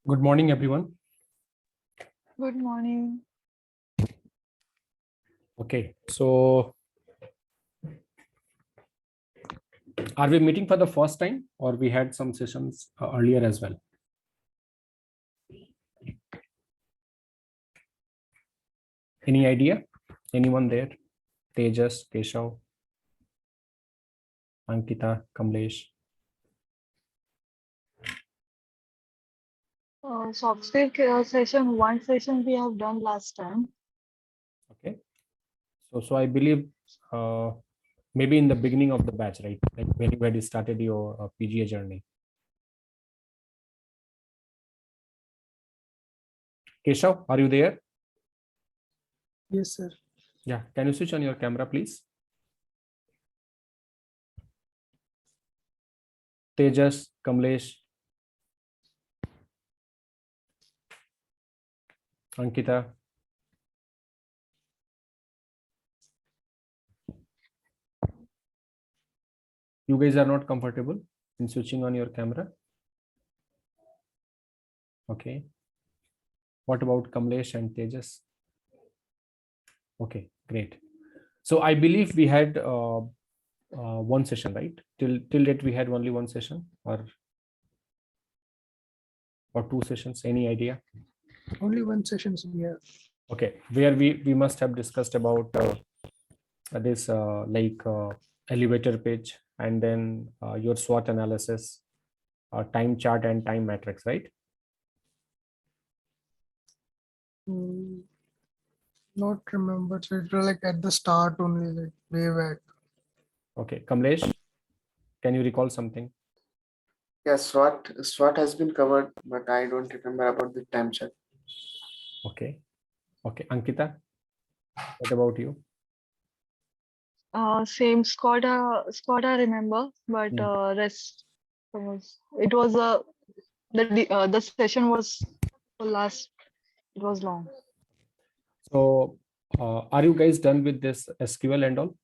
Good morning, everyone. Good morning. Okay, so are we meeting for the first time, or we had some sessions earlier as well? Any idea? Anyone there? Tejas, Keshav, Ankita, Kamlesh. Soft skill session, one session we have done last time. Okay, so I believe uh, maybe in the beginning of the batch, right? Like when you had started your PGA journey. Keshav, are you there? Yes, sir. Yeah, can you switch on your camera, please? Tejas, Kamlesh, Ankita. You guys are not comfortable in switching on your camera? Okay. What about Kamlesh and Tejas? Okay, great. So I believe we had one session, right? Till date we had only one session, or two sessions. Any idea? Only one sessions we have. Okay, where we must have discussed about this elevator pitch, and then your SWOT analysis, time chart, and time matrix, right? Mm, Not remember. So it was like at the start only, like way back. Okay, Kamlesh, can you recall something? Yes, SWOT has been covered, but I don't remember about the time check. Okay, okay, Ankita, what about you? Same squad I remember, but rest was it was the session was last. It was long. So are you guys done with this SQL and all?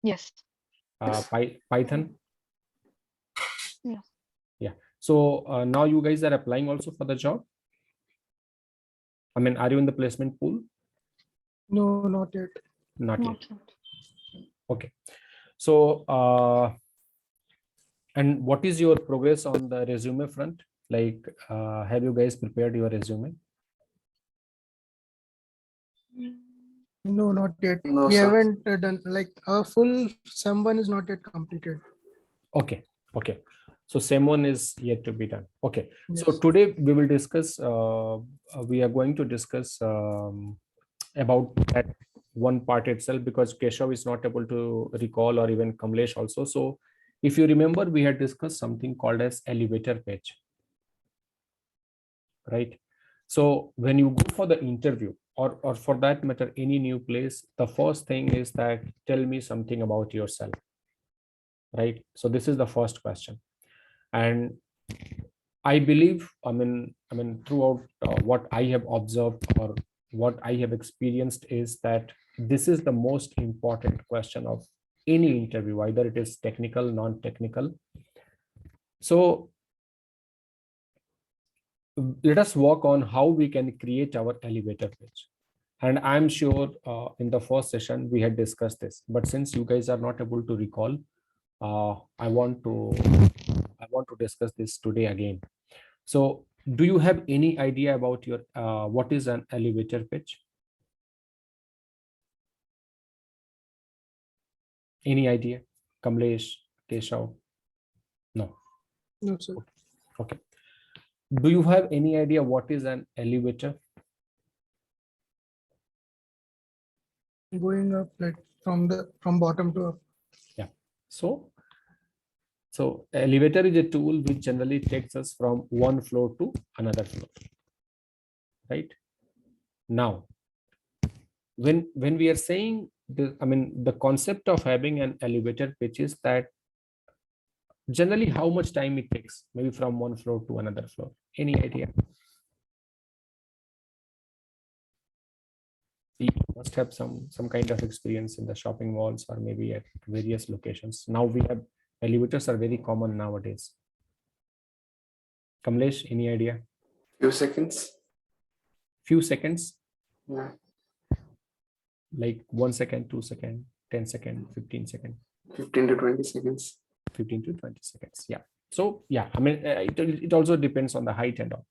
Yes. Python? Yeah. Yeah. So now you guys are applying also for the job? I mean, are you in the placement pool? No, not yet. Not yet. Not yet. Okay. So, and what is your progress on the resume front? Like, have you guys prepared your resume? No, not yet. No, We sir. haven't done like a full someone is not yet completed. Okay. Okay. So same one is yet to be done. Okay. So Yes. today we will discuss, we are going to discuss about that one part itself, because Keshav is not able to recall, or even Kamlesh also. So if you remember, we had discussed something called as elevator pitch, right? So when you go for the interview, or for that matter, any new place, the first thing is that tell me something about yourself, right? So this is the first question. And I believe, I mean, throughout what I have observed, or what I have experienced, is that this is the most important question of any interview, either it is technical, non-technical. So let us work on how we can create our elevator pitch. And I'm sure in the first session we had discussed this, but since you guys are not able to recall, I want to discuss this today again. So do you have any idea about your what is an elevator pitch? Any idea? Kamlesh, Keshav? No. No, sir. Okay. Do you have any idea what is an elevator? Going up like from bottom to up. Yeah. So elevator is a tool which generally takes us from one floor to another floor, right? Now, when we are saying the, I mean, the concept of having an elevator pitch is that generally how much time it takes, maybe from one floor to another floor. Any idea? You must have some kind of experience in the shopping malls, or maybe at various locations. Now we have elevators are very common nowadays. Kamlesh, any idea? Few seconds. Few seconds, Yeah. like 1 second, 2 second, 10 second, 15 second, 15 to 20 seconds. 15 to 20 seconds. Yeah. So yeah, I mean, it also depends on the height and all.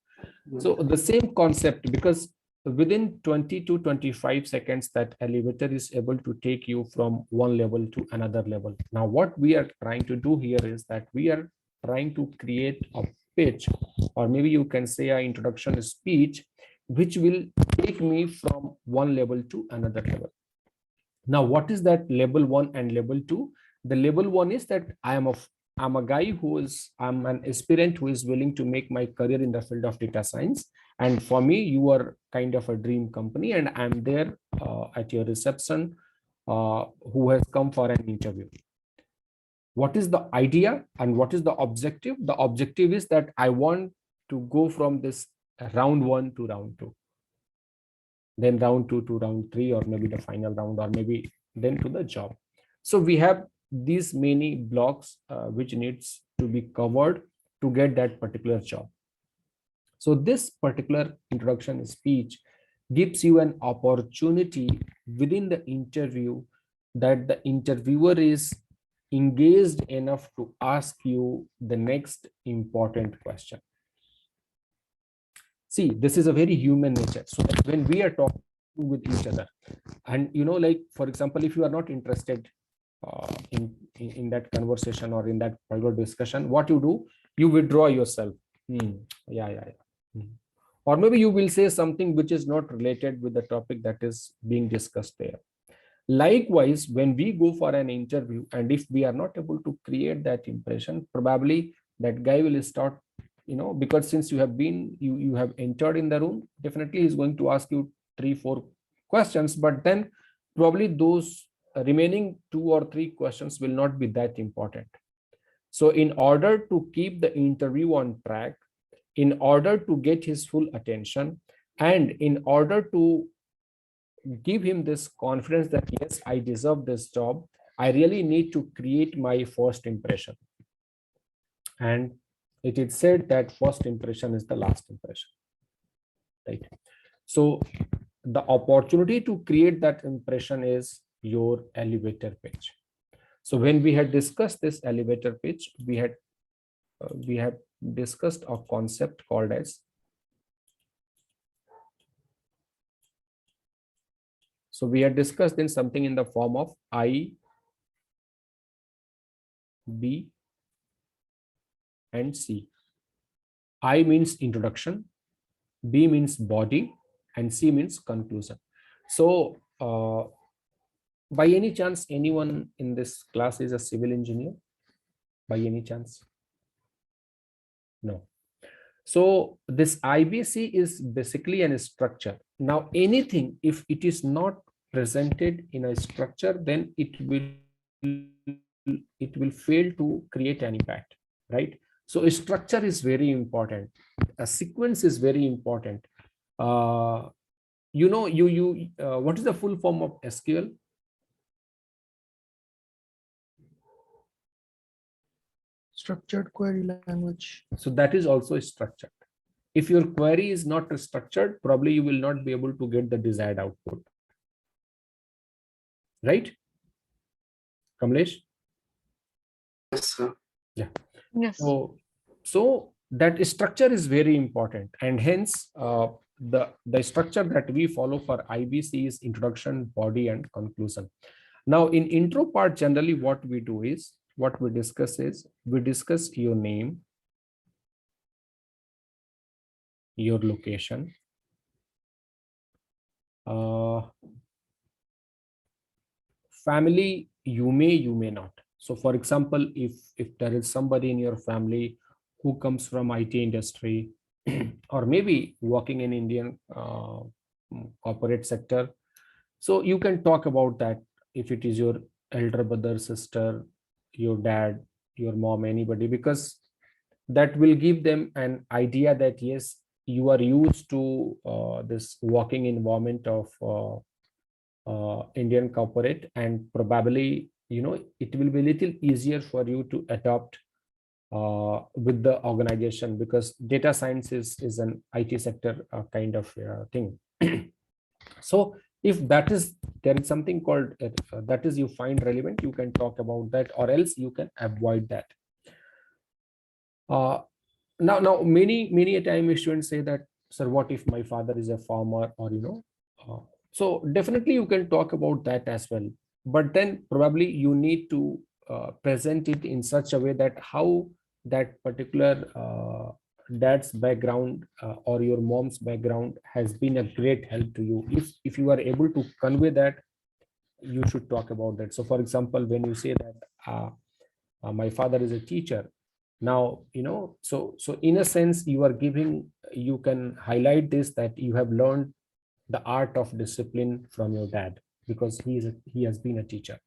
So the same concept, because within 20 to 25 seconds, that elevator is able to take you from one level to another level. Now, what we are trying to do here is that we are trying to create a pitch, or maybe you can say an introduction speech, which will take me from one level to another level. Now, what is that level 1 and level 2? The level 1 is that I'm a guy I'm an aspirant who is willing to make my career in the field of data science. And for me, you are kind of a dream company, and I'm there at your reception, who has come for an interview. What is the idea and what is the objective? The objective is that I want to go from this round 1 to round 2, then round 2 to round 3, or maybe the final round, or maybe then to the job. So we have these many blocks which needs to be covered to get that particular job. So this particular introduction speech gives you an opportunity within the interview, that the interviewer is engaged enough to ask you the next important question. See, this is a very human nature. So that when we are talking with each other, and like, for example, if you are not interested in that conversation or in that particular discussion, what you do, you withdraw yourself. Yeah. Or maybe you will say something which is not related with the topic that is being discussed there. Likewise, when we go for an interview, and if we are not able to create that impression, probably that guy will start, because since you have entered in the room, definitely he's going to ask you 3-4 questions, but then probably those remaining 2 or 3 questions will not be that important. So in order to keep the interview on track, in order to get his full attention, and in order to give him this confidence that yes, I deserve this job, I really need to create my first impression. And it is said that first impression is the last impression, right? So the opportunity to create that impression is your elevator pitch. So when we had discussed this elevator pitch, we had discussed a concept called as, so we had discussed in something in the form of I, B, and C. I means introduction, B means body, and C means conclusion. So by any chance, anyone in this class is a civil engineer? By any chance? No. So this IBC is basically a structure. Now anything, if it is not presented in a structure, then it will fail to create an impact, right? So a structure is very important. A sequence is very important. What is the full form of SQL? Structured query language. So that is also structured. If your query is not structured, probably you will not be able to get the desired output. Right? Kamlesh? Yes, sir. Yeah. Yes. So that structure is very important, and hence the structure that we follow for IBC is introduction, body, and conclusion. Now in intro part, generally what we do is, what we discuss is, we discuss your name, your location, family, you may not. So for example, if there is somebody in your family who comes from IT industry or maybe working in Indian corporate sector, so you can talk about that. If it is your elder brother, sister, your dad, your mom, anybody, because that will give them an idea that yes, you are used to this working environment of Indian corporate, and probably it will be a little easier for you to adopt with the organization, because data science is an IT sector kind of thing. So if that is, there is something called that is you find relevant, you can talk about that, or else you can avoid that. Now many a time students say that, sir, what if my father is a farmer, or so definitely you can talk about that as well, but then probably you need to present it in such a way that how that particular dad's background or your mom's background has been a great help to you. If you are able to convey that, you should talk about that. So for example, when you say that my father is a teacher, now so in a sense you are giving, you can highlight this, that you have learned the art of discipline from your dad, because he has been a teacher.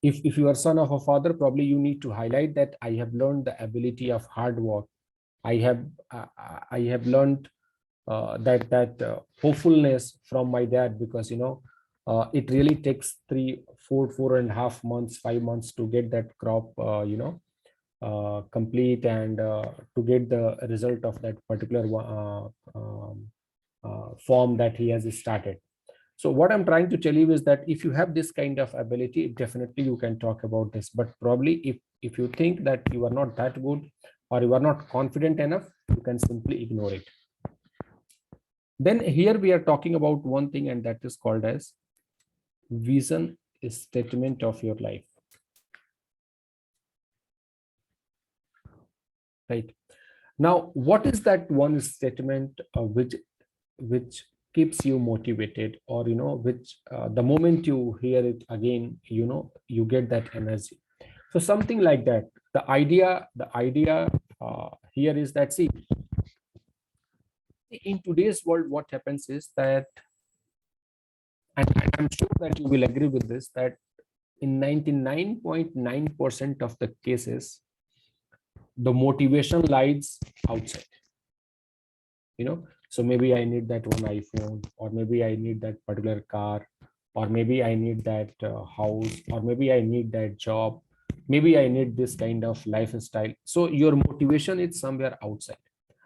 If you are son of a father, probably you need to highlight that I have learned the ability of hard work. I have learned that hopefulness from my dad, because it really takes 4.5 months, 5 months to get that crop complete, and to get the result of that particular form that he has started. So what I'm trying to tell you is that if you have this kind of ability, definitely you can talk about this. But probably if you think that you are not that good, or you are not confident enough, you can simply ignore it. Then here we are talking about one thing, and that is called as vision statement of your life. Right. Now, what is that one statement which keeps you motivated, or which the moment you hear it again, you get that energy. So something like that. The idea here is that, see, in today's world, what happens is that, and I'm sure that you will agree with this, that in 99.9% of the cases, the motivation lies outside. So maybe I need that one iPhone, or maybe I need that particular car, or maybe I need that house, or maybe I need that job, maybe I need this kind of lifestyle. So your motivation is somewhere outside,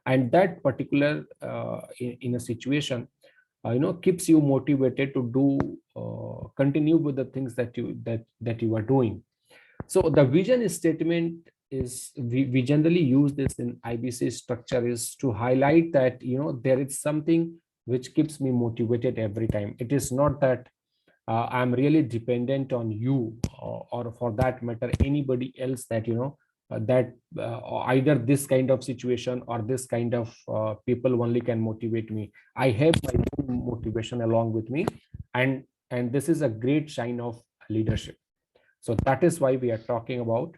and that particular in a situation keeps you motivated to do continue with the things that you are doing. So the vision statement is, we generally use this in IBC structure, is to highlight that there is something which keeps me motivated every time. It is not that I'm really dependent on you, or for that matter anybody else, that either this kind of situation or this kind of people only can motivate me. I have my own motivation along with me, and this is a great sign of leadership. So that is why we are talking about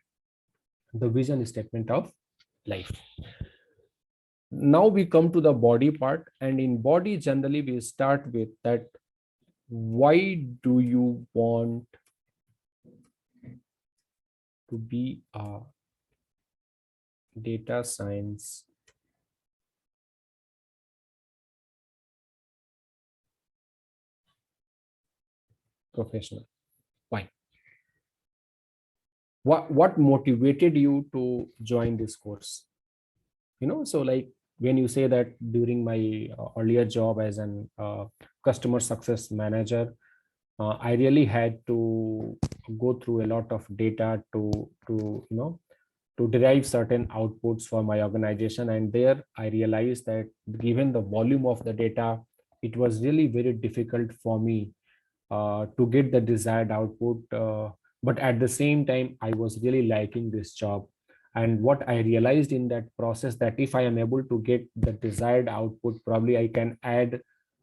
the vision statement of life. Now we come to the body part, and in body generally we start with that, why do you want to be a data science professional? Why? What motivated you to join this course? So like when you say that during my earlier job as an customer success manager, I really had to go through a lot of data to derive certain outputs for my organization. And there I realized that given the volume of the data, it was really very difficult for me to get the desired output. But at the same time, I was really liking this job. And what I realized in that process, that if I am able to get the desired output, probably I can add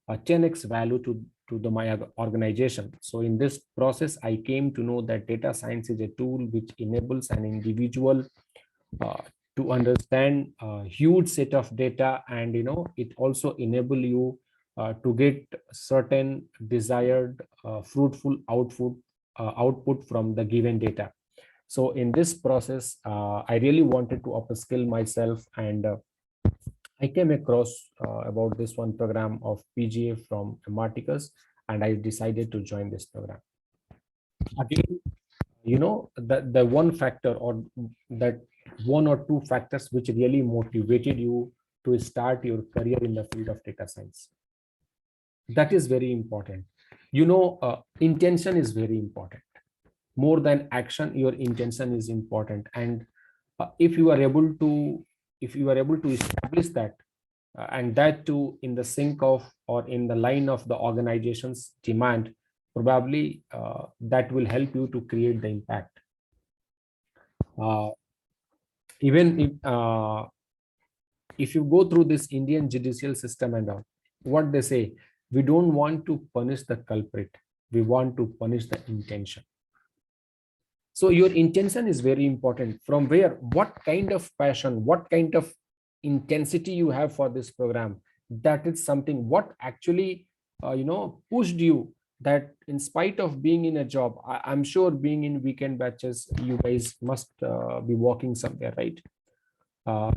a 10x value to my organization. So in this process, I came to know that data science is a tool which enables an individual to understand a huge set of data, and it also enable you to get certain desired fruitful output from the given data. So in this process, I really wanted to upskill myself, and I came across about this one program of PGA from Marticus, and I decided to join this program. Again, the one factor, or that one or two factors which really motivated you to start your career in the field of data science. That is very important. Intention is very important. More than action, your intention is important. And if you are able to establish that, and that too in the sync of, or in the line of the organization's demand, probably that will help you to create the impact. Even if you go through this Indian judicial system and all, what they say, we don't want to punish the culprit, we want to punish the intention. So your intention is very important. From where, what kind of passion, what kind of intensity you have for this program, that is something what actually pushed you, that in spite of being in a job, I'm sure being in weekend batches, you guys must be working somewhere, right?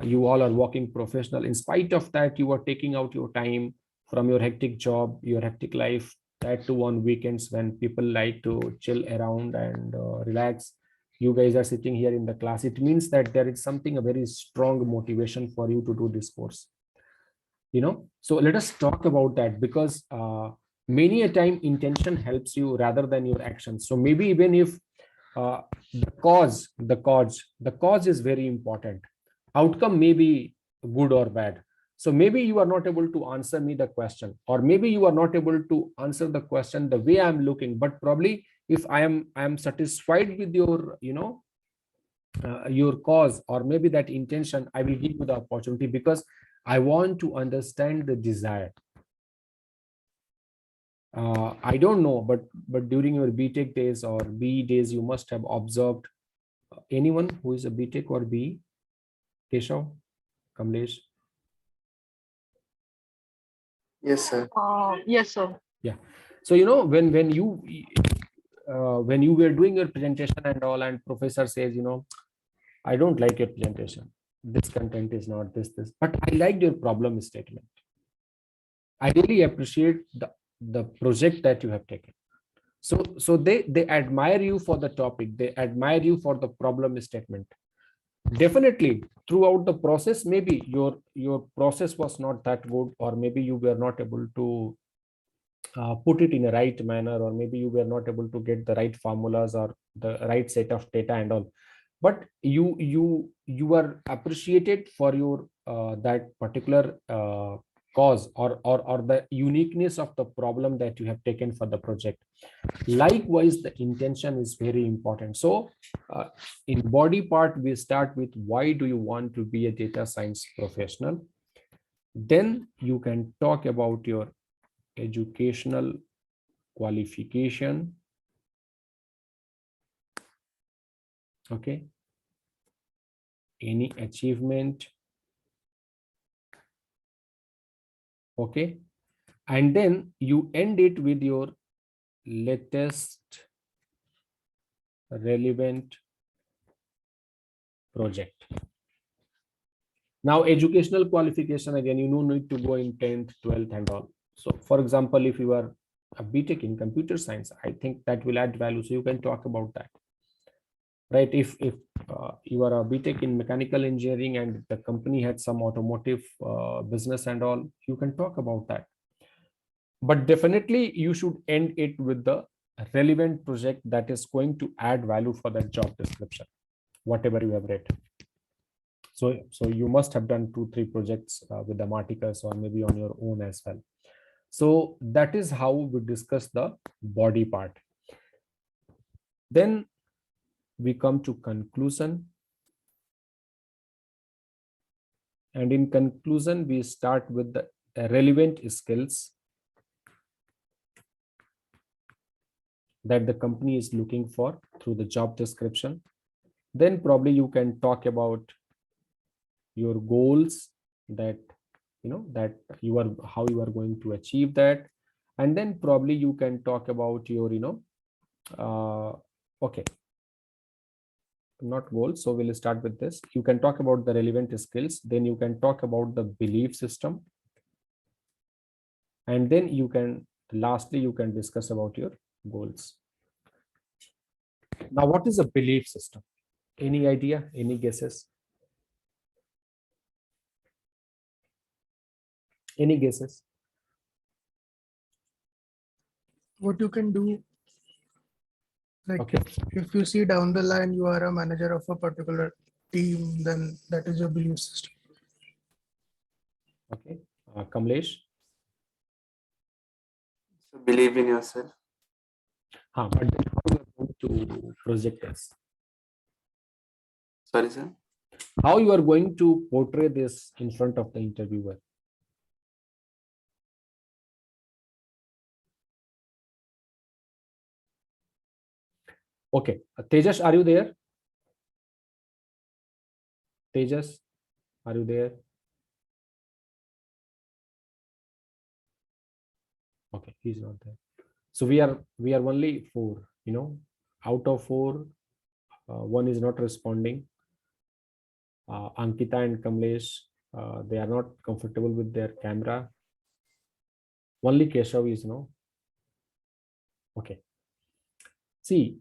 You all are working professional. In spite of that, you are taking out your time from your hectic job, your hectic life, that too on weekends when people like to chill around and relax. You guys are sitting here in the class. It means that there is something, a very strong motivation for you to do this course. So let us talk about that, because many a time intention helps you rather than your actions. So maybe even if the cause is very important, outcome may be good or bad. So maybe you are not able to answer me the question, or maybe you are not able to answer the question the way I'm looking, but probably if I am satisfied with your your cause, or maybe that intention, I will give you the opportunity, because I want to understand the desire. I don't know, but during your BTech days or BE days, you must have observed anyone who is a BTech or BE. Keshav, Kamlesh. Yes, sir. Yes, sir. Yeah. So when you were doing your presentation and all, and professor says, I don't like your presentation. This content is not this, but I liked your problem statement. I really appreciate the project that you have taken. So they admire you for the topic. They admire you for the problem statement. Definitely throughout the process, maybe your process was not that good, or maybe you were not able to put it in a right manner, or maybe you were not able to get the right formulas or the right set of data and all, but you are appreciated for your that particular cause, or the uniqueness of the problem that you have taken for the project. Likewise, the intention is very important. So in body part, we start with why do you want to be a data science professional. Then you can talk about your educational qualification. Okay. Any achievement. Okay. And then you end it with your latest relevant project. Now, educational qualification, again, you no need to go in 10th, 12th and all. So for example, if you are a BTech in computer science, I think that will add value. So you can talk about that, right? If you are a BTech in mechanical engineering and the company had some automotive business and all, you can talk about that. But definitely you should end it with the relevant project that is going to add value for that job description, whatever you have read. So you must have done 2-3 projects with the Marticus, or maybe on your own as well. So that is how we discuss the body part. Then we come to conclusion. And in conclusion, we start with the relevant skills that the company is looking for through the job description. Then probably you can talk about your goals, that that you are, how you are going to achieve that. And then probably you can talk about your okay, not goals, so we'll start with this. You can talk about the relevant skills, then you can talk about the belief system, and then you can lastly you can discuss about your goals. Now, what is a belief system? Any idea? Any guesses? Any guesses? What you can do, like Okay. if you see down the line you are a manager of a particular team, then that is your belief system. Okay. Kamlesh? So believe in yourself. But then how you are going to project this? Sorry, sir. How you are going to portray this in front of the interviewer? Okay. Tejas, are you there? Tejas, are you there? Okay, he's not there. So we are only four, out of four, one is not responding. Ankita and Kamlesh, they are not comfortable with their camera. Only Keshav is no. Okay. See,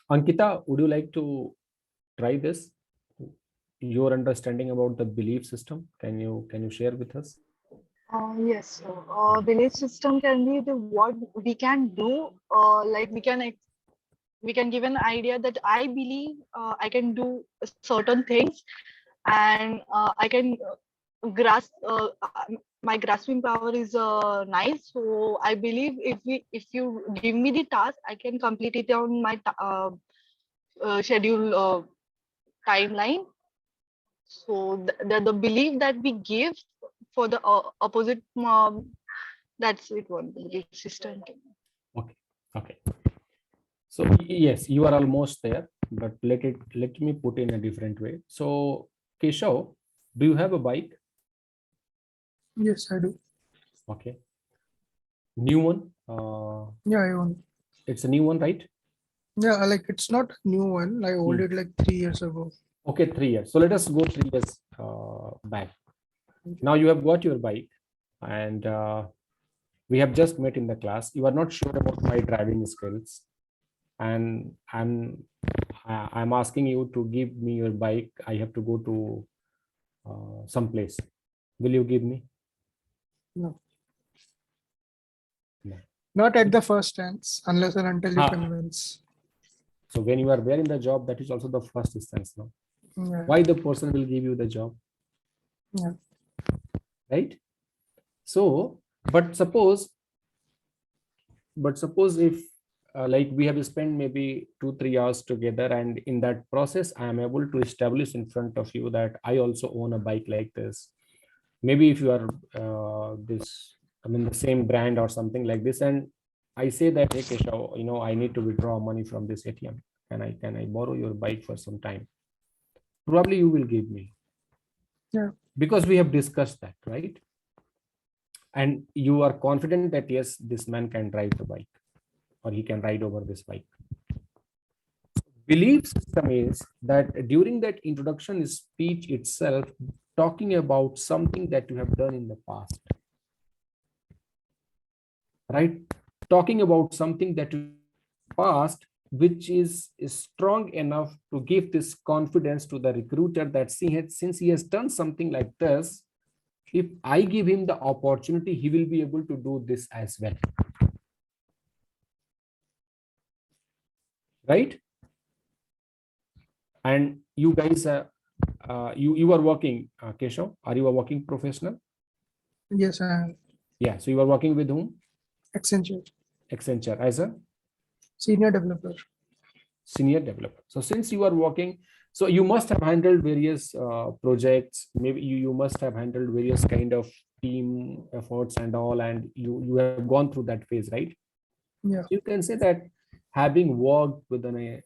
Ankita, would you like to try this? Your understanding about the belief system, can you share with us? Yes, so village system can be the what we can do. Like we can give an idea that I believe I can do certain things, and I can grasp. My grasping power is nice, so I believe if you give me the task, I can complete it on my schedule timeline. So the belief that we give for the opposite, that's it. One belief system. Okay. So yes, you are almost there, but let me put in a different way. So Keshav, do you have a bike? Yes, I do. Okay. New one? Yeah, I own. It's a new one, right? Yeah, like it's not a new one. I owned Hmm. it like 3 years ago. Okay, 3 years. So let us go 3 years back. Now you have got your bike, and we have just met in the class. You are not sure about my driving skills, and I'm asking you to give me your bike. I have to go to some place. Will you give me? No. No. Not at the first chance, unless and until you Ah. convince. So when you are there in the job, that is also the first instance. No, Yeah. why the person will give you the job? Yeah. Right? So, but suppose if like we have spent maybe 2-3 hours together, and in that process I am able to establish in front of you that I also own a bike like this. Maybe if you are the same brand or something like this, and I say that, hey Keshav, I need to withdraw money from this ATM, can I borrow your bike for some time? Probably you will give me. Yeah. Because we have discussed that, right? And you are confident that yes, this man can drive the bike, or he can ride over this bike. Belief system is that during that introduction speech itself, talking about something that you have done in the past, right? Talking about something that you past, which is strong enough to give this confidence to the recruiter that since he has done something like this, if I give him the opportunity, he will be able to do this as well. Right? And you guys, you are working, Keshav, are you a working professional? Yes, I am. Yeah. So you are working with whom? Accenture, Accenture as a senior developer. senior developer. So since you are working, so you must have handled various projects. Maybe you must have handled various kind of team efforts and all, and you have gone through that phase, right? Yeah. So you can say that having worked within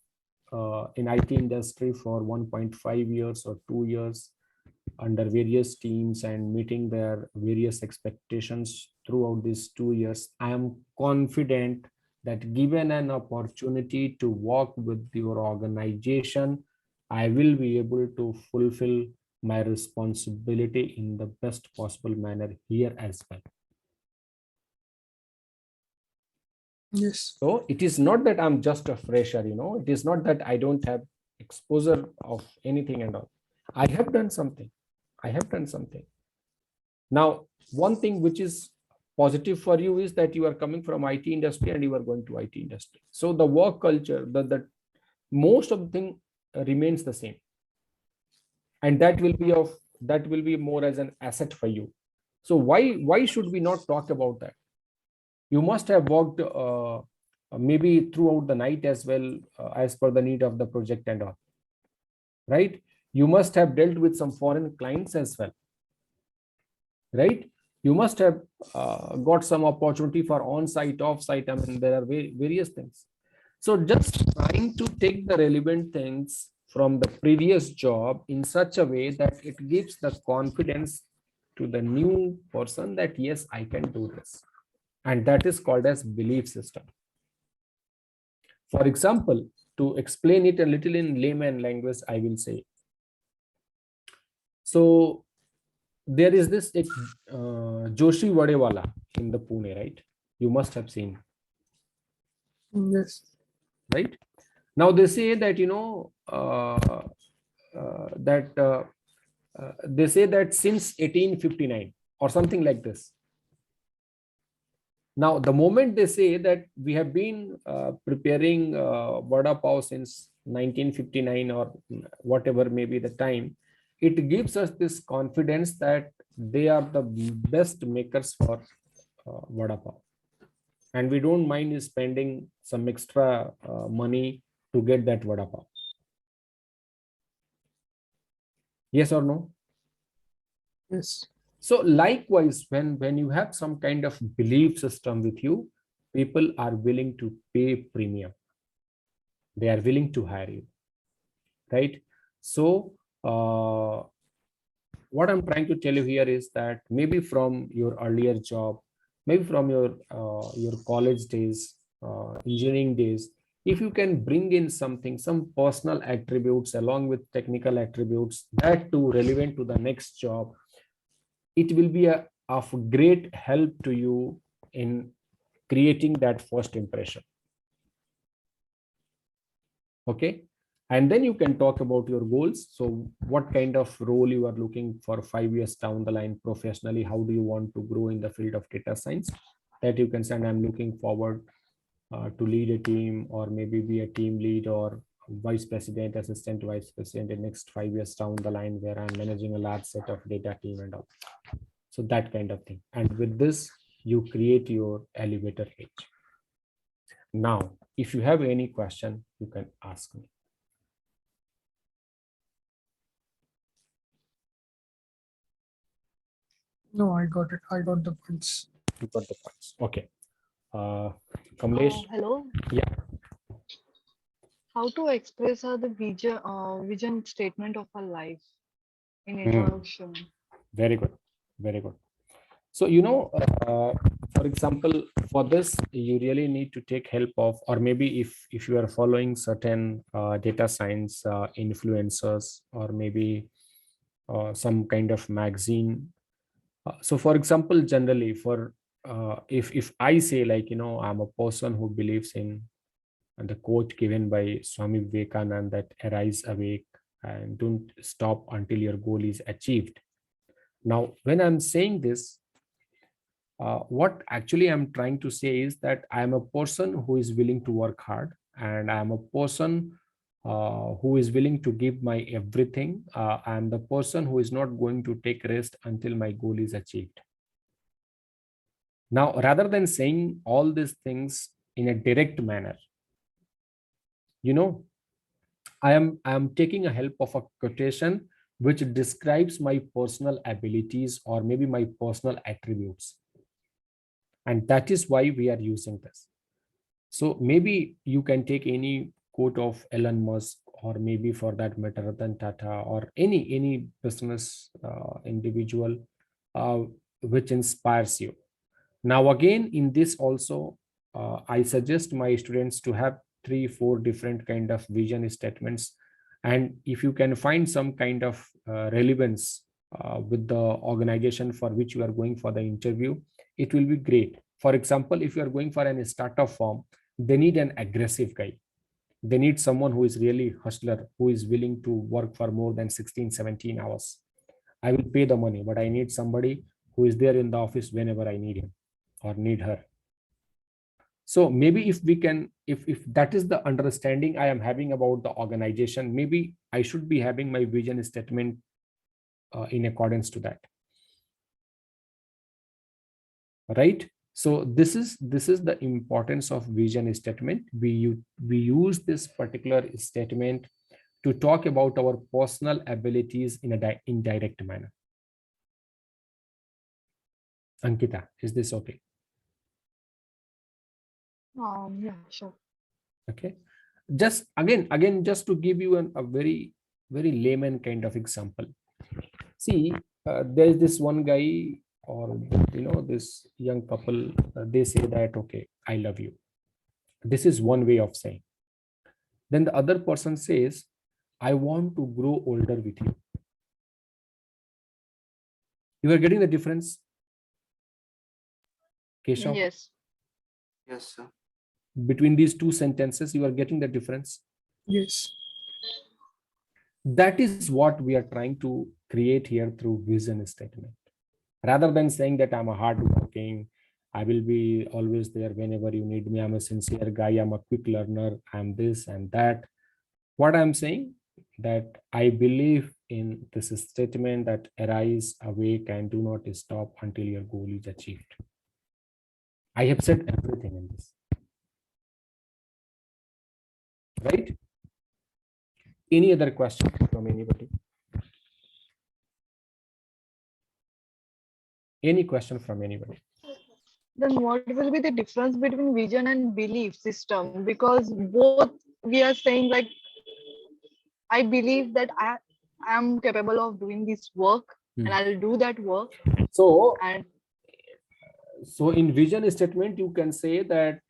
in IT industry for 1.5 years or 2 years under various teams and meeting their various expectations throughout these 2 years, I am confident that given an opportunity to work with your organization, I will be able to fulfill my responsibility in the best possible manner here as well. Yes. So it is not that I'm just a fresher, it is not that I don't have exposure of anything and all. I have done something. I have done something. Now, one thing which is positive for you is that you are coming from IT industry and you are going to IT industry. So the work culture, the most of the thing remains the same. And that will be more as an asset for you. So why should we not talk about that? You must have worked maybe throughout the night as well, as per the need of the project and all, right? You must have dealt with some foreign clients as well, right? You must have got some opportunity for on-site, off-site. I mean, there are various things. So just trying to take the relevant things from the previous job in such a way that it gives the confidence to the new person that yes, I can do this. And that is called as belief system. For example, to explain it a little in layman language, I will say. So there is this Joshi Vadewala in the Pune, right? You must have seen, Yes. right? Now they say that they say that since 1859 or something like this. Now, the moment they say that we have been preparing vada pav since 1959 or whatever may be the time, it gives us this confidence that they are the best makers for vada pav. And we don't mind spending some extra money to get that vada pav. Yes or no? Yes. So likewise, when you have some kind of belief system with you, people are willing to pay premium. They are willing to hire you, right? So what I'm trying to tell you here is that maybe from your earlier job, maybe from your college days, engineering days, if you can bring in something, some personal attributes along with technical attributes, that too relevant to the next job, it will be of great help to you in creating that first impression. Okay. And then you can talk about your goals. So what kind of role you are looking for 5 years down the line professionally? How do you want to grow in the field of data science? That you can say, I'm looking forward to lead a team, or maybe be a team lead or vice president, assistant vice president in next 5 years down the line, where I'm managing a large set of data team and all. So that kind of thing. And with this, you create your elevator pitch. Now, if you have any question, you can ask me. No, I got it. I got the points. You got the points. Okay. Kamlesh, Hello. yeah. How to express the vision statement of our life in Hmm. introduction? Very good. Very good. So, for example, for this, you really need to take help of, or maybe if you are following certain data science influencers, or maybe some kind of magazine. So, for example, generally, for if I say, like, I'm a person who believes in the quote given by Swami Vivekananda, that arise, awake, and don't stop until your goal is achieved. Now, when I'm saying this, what actually I'm trying to say is that I am a person who is willing to work hard, and I am a person who is willing to give my everything. I am the person who is not going to take rest until my goal is achieved. Now, rather than saying all these things in a direct manner, I am taking a help of a quotation which describes my personal abilities or maybe my personal attributes. And that is why we are using this. So maybe you can take any quote of Elon Musk, or maybe for that matter Ratan Tata, or any business individual which inspires you. Now again, in this also, I suggest my students to have 3-4 different kind of vision statements, and if you can find some kind of relevance with the organization for which you are going for the interview, it will be great. For example, if you are going for an startup firm, they need an aggressive guy. They need someone who is really hustler, who is willing to work for more than 16, 17 hours. I will pay the money, but I need somebody who is there in the office whenever I need him or need her. So maybe if we can, if that is the understanding I am having about the organization, maybe I should be having my vision statement in accordance to that. Right? So this is the importance of vision statement. We use this particular statement to talk about our personal abilities in a indirect manner. Ankita, is this okay? Yeah, sure. Okay. Just again, just to give you a very layman kind of example. See, there is this one guy, or this young couple. They say that, okay, I love you. This is one way of saying. Then the other person says, I want to grow older with you. You are getting the difference, Keshav? Yes. Yes, sir. Between these two sentences, you are getting the difference. Yes. That is what we are trying to create here through vision statement. Rather than saying that I'm a hardworking, I will be always there whenever you need me, I'm a sincere guy, I'm a quick learner, I'm this and that. What I'm saying, that I believe in this statement that arise, awake, and do not stop until your goal is achieved. I have said everything in this. Right? Any other question from anybody? Any question from anybody? Then what will be the difference between vision and belief system? Because both we are saying like, I believe that I am capable of doing this work and I'll do that work. So, And in vision statement, you can say that,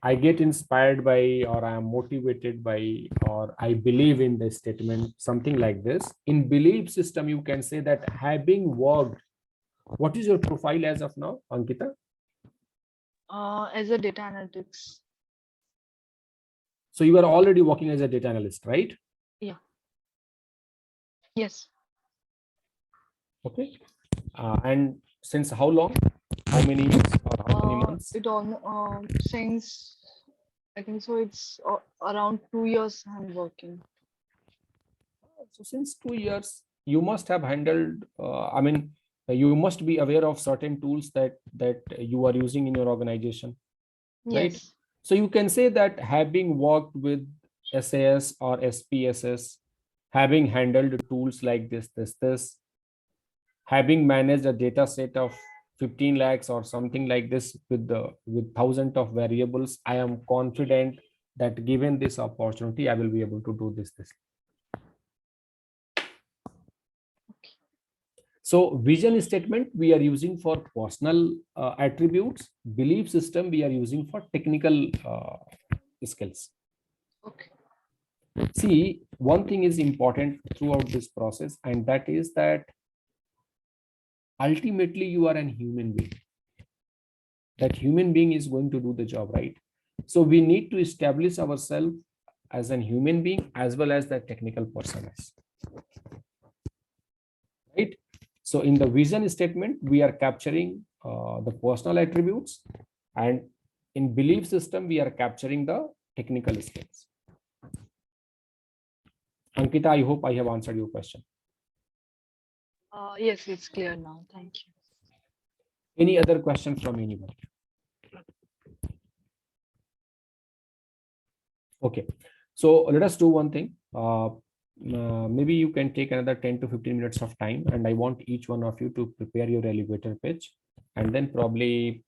I get inspired by, or I am motivated by, or I believe in the statement, something like this. In belief system, you can say that having worked, what is your profile as of now, Ankita? as a data analytics. So you are already working as a data analyst, right? Yeah. Yes. Okay. And since how long? How many years or how many months? It all since I think so it's around 2 years I'm working. So since 2 years, you must have handled, you must be aware of certain tools that you are using in your organization, right? Yes. So you can say that having worked with SAS or SPSS, having handled tools like this, having managed a data set of 15 lakhs or something like this with thousands of variables, I am confident that given this opportunity, I will be able to do this. So vision statement we are using for personal attributes, belief system we are using for technical skills. Okay. See, one thing is important throughout this process, and that is that ultimately you are an human being. That human being is going to do the job, right? So we need to establish ourselves as an human being as well as the technical person, right? So in the vision statement, we are capturing the personal attributes, and in belief system, we are capturing the technical skills. Ankita, I hope I have answered your question. Yes, it's clear now. Thank you. Any other question from anybody? Okay, so let us do one thing. Maybe you can take another 10 to 15 minutes of time, and I want each one of you to prepare your elevator pitch, and then probably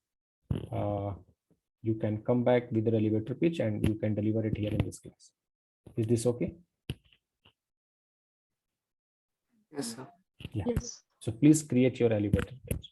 you can come back with the elevator pitch and you can deliver it here in this class. Is this okay? Yes, sir. Yeah. Yes. So please create your elevator pitch.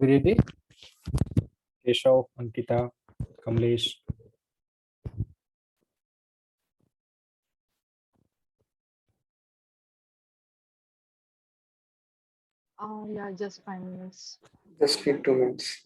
Viridi, Keshav, Ankita, Kamlesh. Yeah, just 5 minutes. Just need 2 minutes.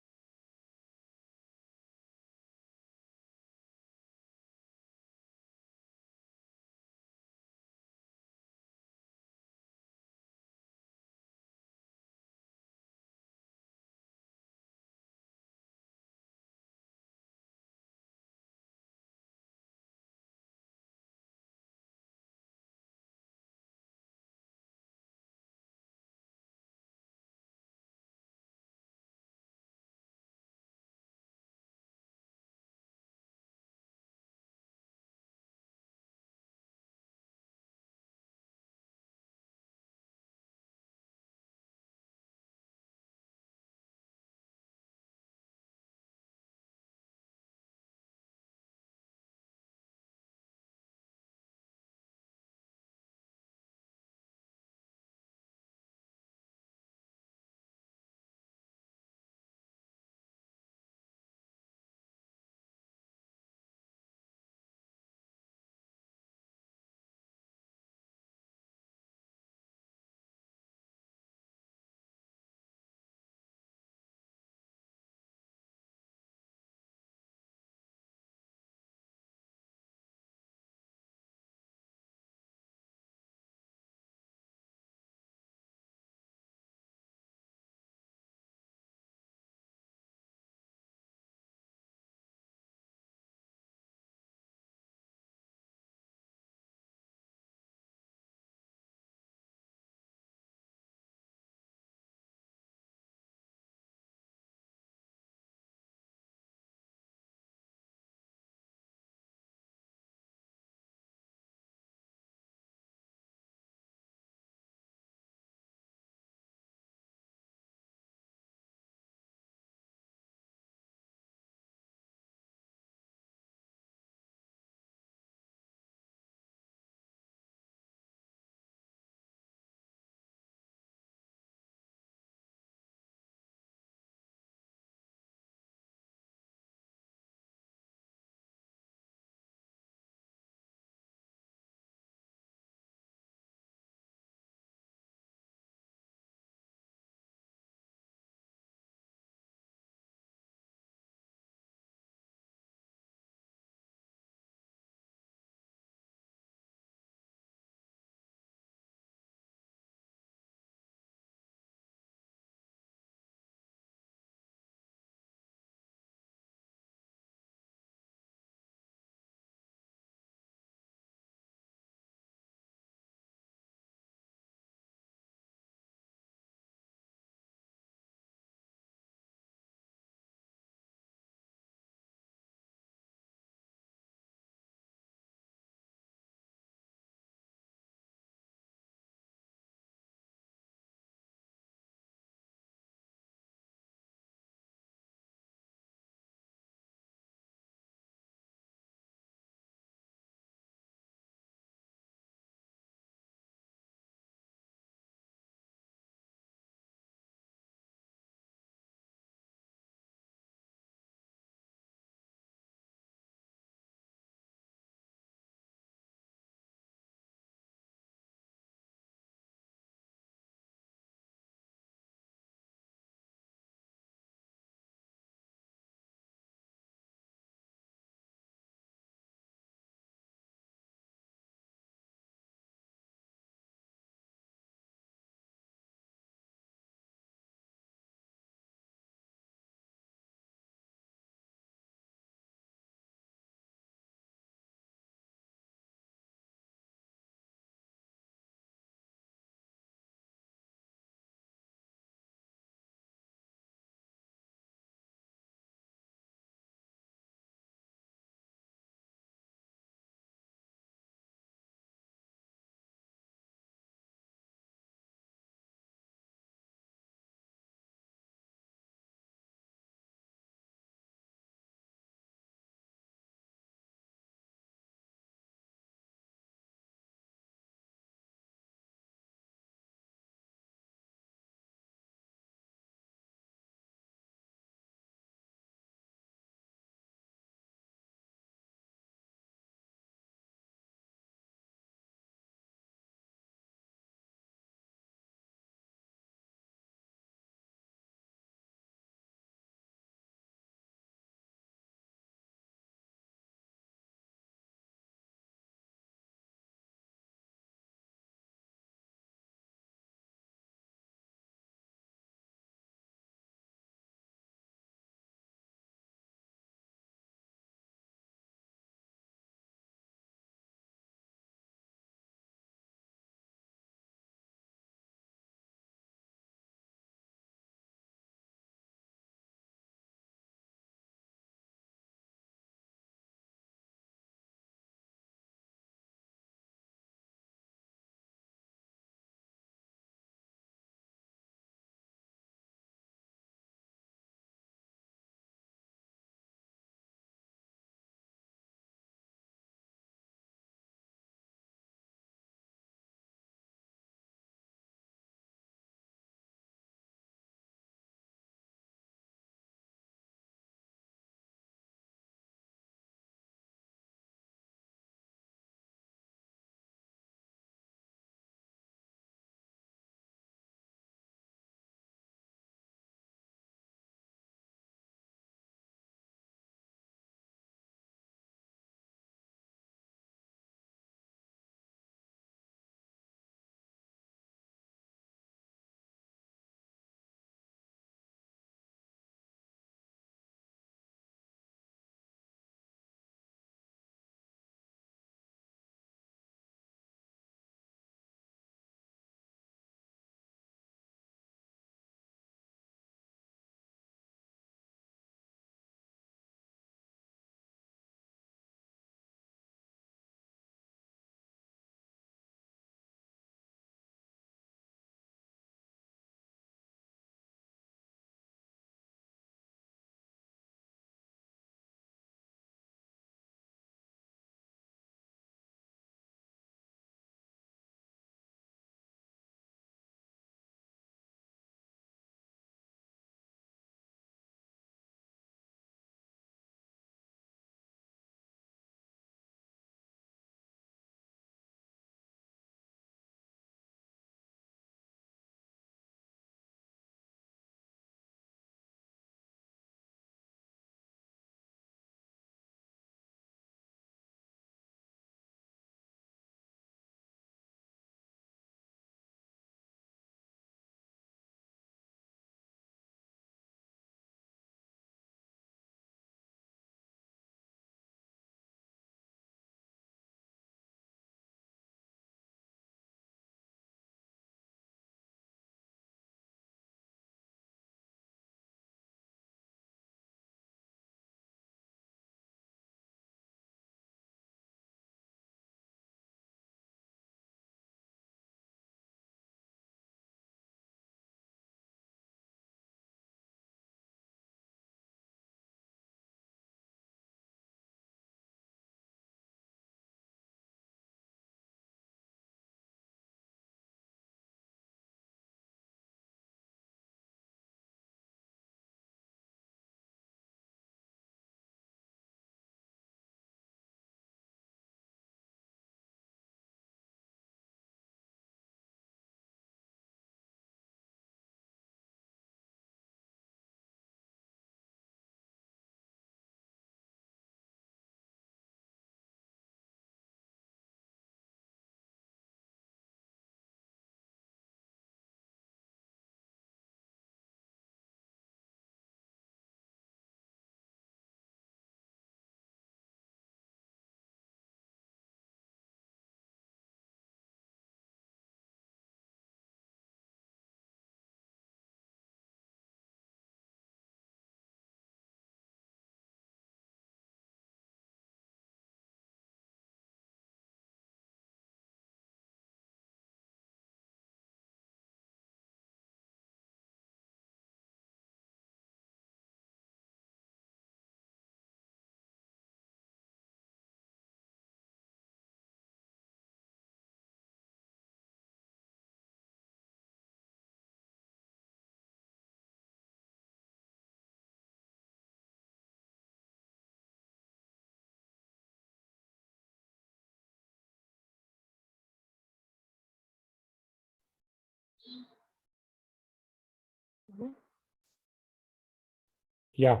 Yeah.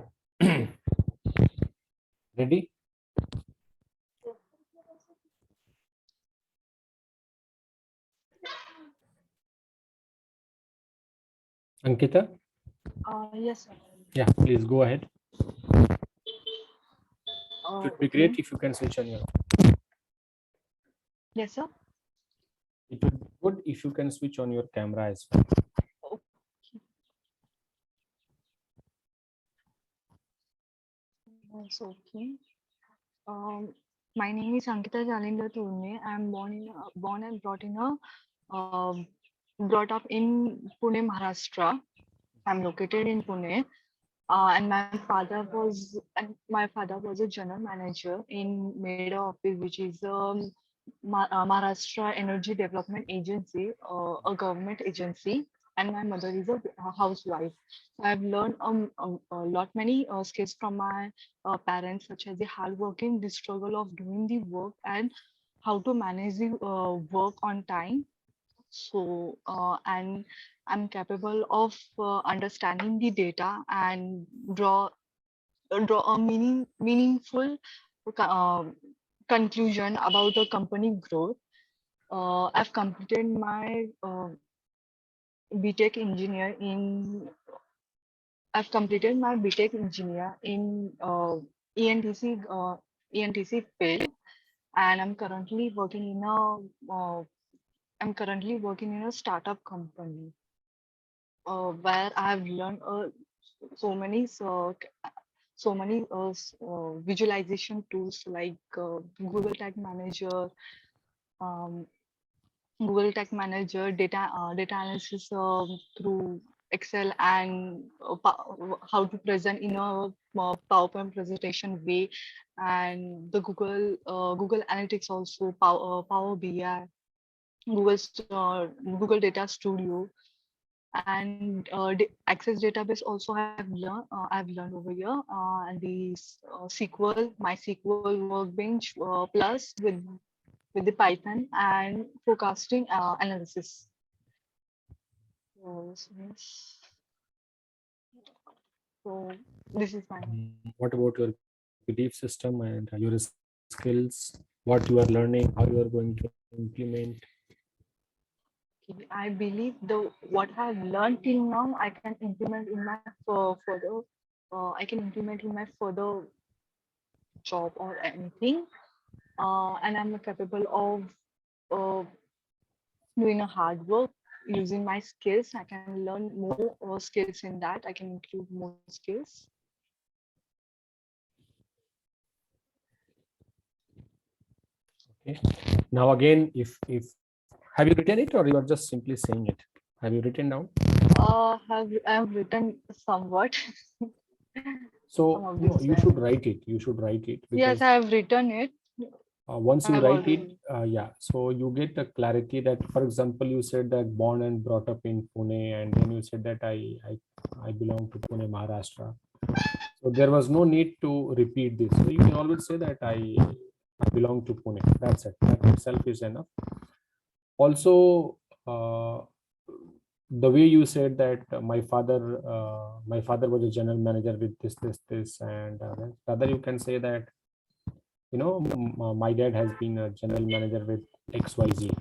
Ready? Ankita? Yes, sir. Yeah, please go ahead. It would be Okay. great if you can switch on your. Yes, sir. It would be good if you can switch on your camera as well. That's okay. Um, my name is Ankita Jalendra Turne. I'm born and um, brought up in Pune, Maharashtra. I'm located in Pune. My father was a general manager in MEDA office, which is Maharashtra Energy Development Agency, a government agency, and my mother is a housewife. So I've learned a lot many skills from my parents, such as the hard working, the struggle of doing the work, and how to manage the work on time. And I'm capable of understanding the data and draw a meaningful um, conclusion about the company growth. I've completed my BTech engineer in I've completed my BTech engineer in ENTC field, and I'm currently working in a startup company where I've learned so many visualization tools like Google Tag Manager, um, data analysis through Excel, and how to present in a PowerPoint presentation way, and the Google Analytics also, Power BI, Google Data Studio, and Access database also I've learned over here, and the SQL, MySQL Workbench, plus with the Python and forecasting analysis. Yes. So this is my What about your belief system and your skills? What you are learning? How you are going to implement? I believe the what I've learned till now I can implement in my further I can implement in my further job or anything, and I'm capable of uh, doing a hard work using my skills. I can learn more skills in that. I can include more skills. Okay. Now again, if have you written it or you are just simply saying it? Have you written down? I've written somewhat. So Some of no, this. you should write it. You should write it Yes, because I have written it. once I you have write it, already. yeah, so you get a clarity that, for example, you said that born and brought up in Pune, and then you said that I belong to Pune, Maharashtra. So there was no need to repeat this. So you can always say that I belong to Pune. That's it. That itself is enough. Also, the way you said that my father was a general manager with this, and rather you can say that my dad has been a general manager with XYZ.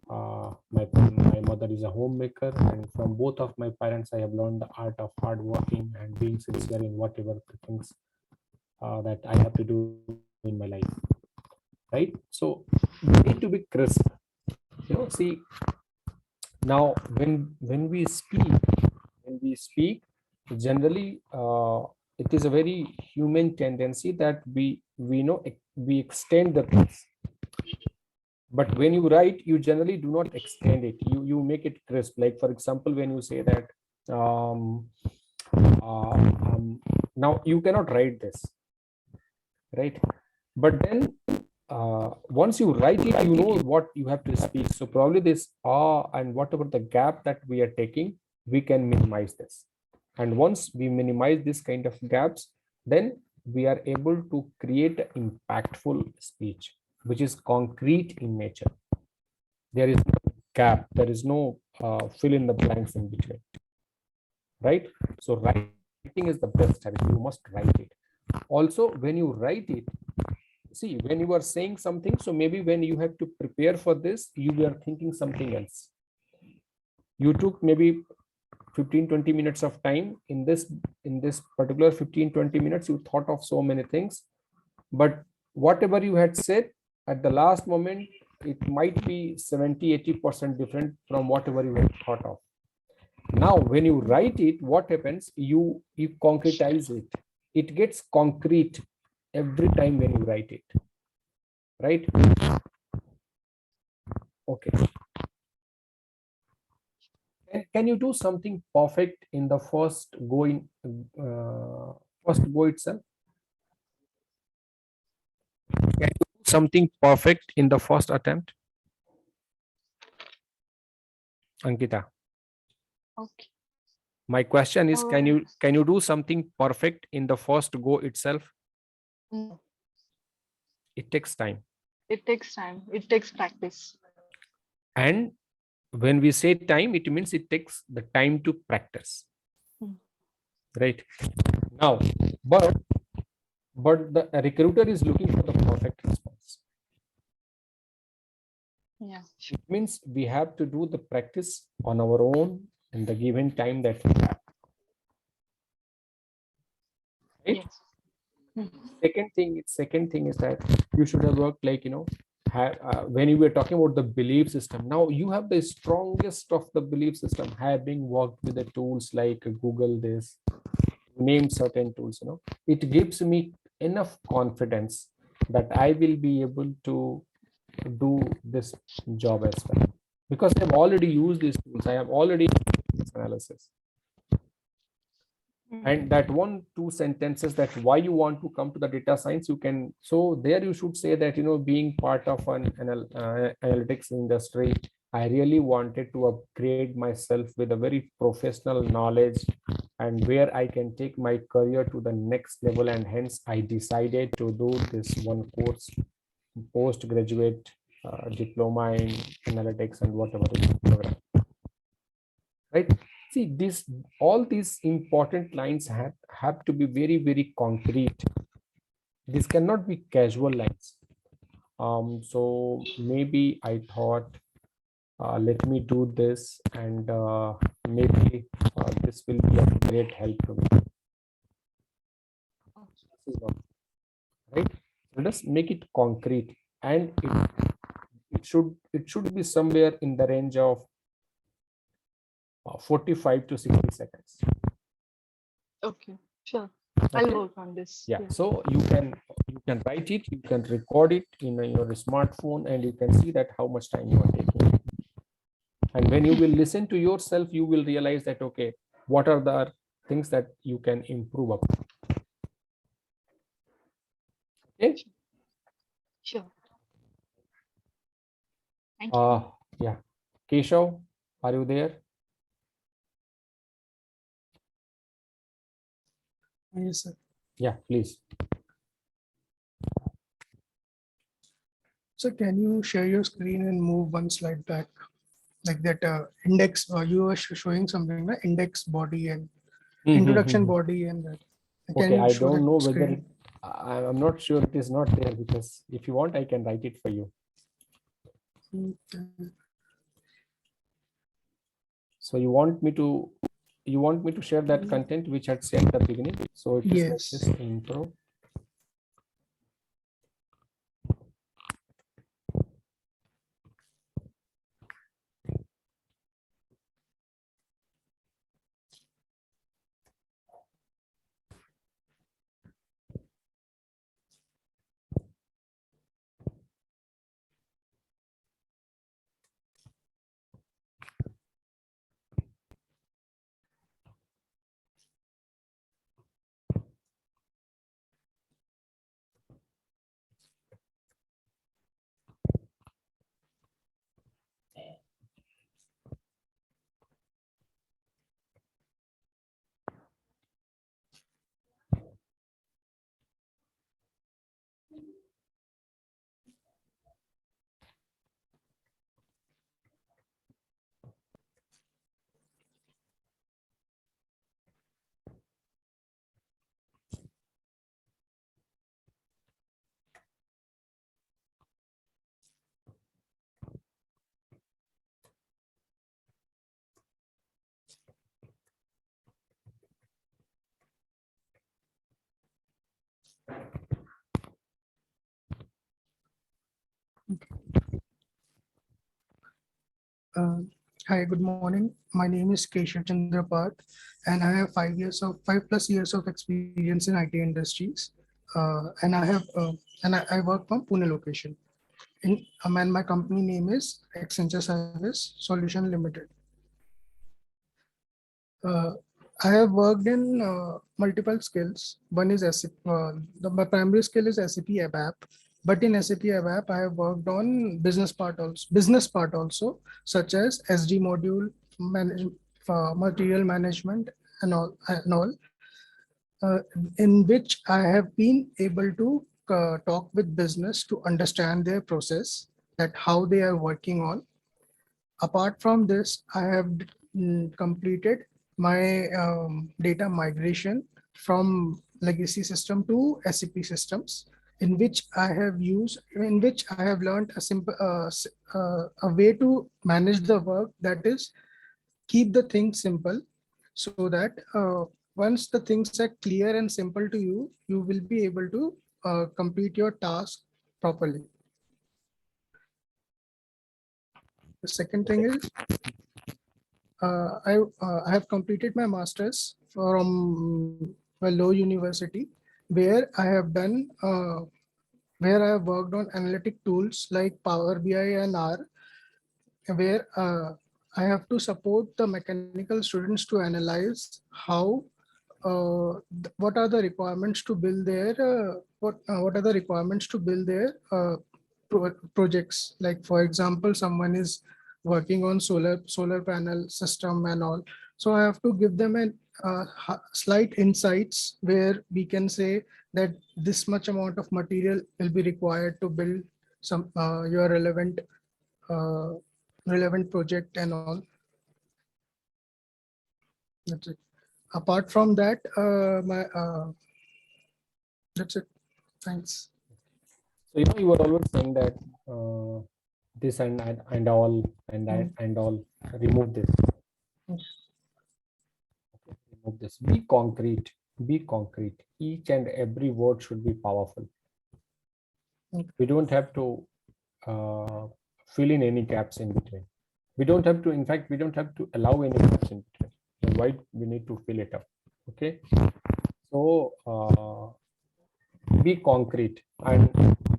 My mother is a homemaker, and from both of my parents, I have learned the art of hard working and being sincere in whatever the things that I have to do in my life. Right. So you need to be crisp. See, now when we speak, generally it is a very human tendency that we extend the things. But when you write, you generally do not extend it. You make it crisp. Like for example, when you say that um, uh, now you cannot write this, right? But then once you write it, you know what you have to speak. So probably this and whatever the gap that we are taking, we can minimize this. And once we minimize this kind of gaps, then we are able to create an impactful speech, which is concrete in nature. There is no gap, there is no fill in the blanks in between, right? So write writing is the best strategy. You must write it. Also, when you write it, see, when you are saying something, so maybe when you have to prepare for this, you were thinking something else. You took maybe 15-20 minutes of time in this particular 15-20 minutes, you thought of so many things, but whatever you had said at the last moment, it might be 70-80% different from whatever you had thought of. Now when you write it, what happens, you concretize it. It gets concrete every time when you write it, right? Okay. Can you do something perfect in the first go itself? Can you do something perfect in the first attempt? Ankita, Okay. my question is, can Uh, you do something perfect in the first go itself? no, It takes time. it takes time. It takes practice. And when we say time, it means it takes the time to practice. Hmm. Right now, but the recruiter is looking for the perfect response. Yeah. It means we have to do the practice on our own in the given time that we have. Right? Yes. Hmm. Second thing is that you should have worked like, when you were talking about the belief system, now you have the strongest of the belief system, having worked with the tools like Google, this name certain tools, it gives me enough confidence that I will be able to do this job as well, because I've already used these tools. I have already done this analysis. Hmm. And that 1-2 sentences, that why you want to come to the data science, you can, so there you should say that, being part of an analytics industry, I really wanted to upgrade myself with a very professional knowledge, and where I can take my career to the next level, and hence I decided to do this one course, postgraduate diploma in analytics and whatever it is program. Right? See, all these important lines have to be very, very concrete. This cannot be casual lines. So maybe I thought, let me do this, and maybe this will be a great help to me. This is not right. Let us make it concrete, and it should be somewhere in the range of 45 to 60 seconds. Okay. Sure. I'll Okay. work on this. Yeah, so you can write it, you can record it in your smartphone, and you can see that how much time you are taking. And when you will listen to yourself, you will realize that, okay, what are the things that you can improve upon. Okay. Sure. Thank you. Yeah, Keshav, are you there? Yes, sir. Yeah, please. So can you share your screen and move one slide back? Like that index, you were showing something, like index body and introduction body and that. Can Okay, you I show don't that know whether screen? I'm not sure it is not there, because if you want, I can write it for you. Okay. So you want me to share that content which I had said at the beginning. So it is like Yes. this intro. Hi, good morning. My name is Keshav Chandrapat, and I have 5+ years of experience in IT industries. And I work from Pune location. And my company name is Accenture Service Solution Limited. Uh, I have worked in multiple skills. One is SAP. My primary skill is SAP ABAP. But in SAP ABAP, I have worked on business part also, such as SD module, material management, and all, in which I have been able to talk with business to understand their process, that how they are working on. Apart from this, I have completed my data migration from legacy system to SAP systems, in which I have learned a way to manage the work, that is keep the things simple, so that once the things are clear and simple to you, you will be able to complete your task properly. The second thing is, I have completed my master's from Low University, where I have worked on analytic tools like Power BI and R, where I have to support the mechanical students to analyze what are the requirements to build their projects. Like, for example, someone is working on solar panel system and all, so I have to give them a slight insights, where we can say that this much amount of material will be required to build your uh, relevant project and all. That's it. Apart from that, that's it. Thanks. So you were always saying that this and all and all. Remove this. Remove this. Be concrete. Be concrete. Each and every word should be powerful. We don't have to fill in any gaps in between. We don't have to. In fact, we don't have to allow any gaps in between. Why we need to fill it up? Okay. So be concrete, and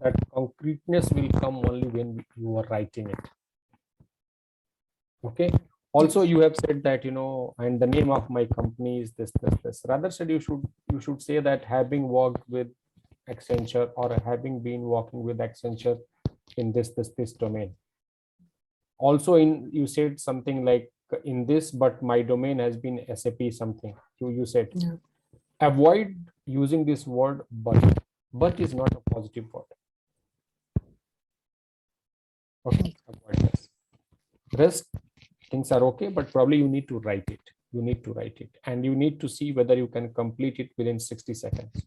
that concreteness will come only when you are writing it. Okay. Also, you have said that, and the name of my company is this. Rather said, you should say that having worked with Accenture, or having been working with Accenture in this domain. Also, you said something like in this, but my domain has been SAP something. You said. Yeah. Avoid using this word but is not a positive word. Okay, avoid this. Rest things are okay, but probably you need to write it. And you need to see whether you can complete it within 60 seconds.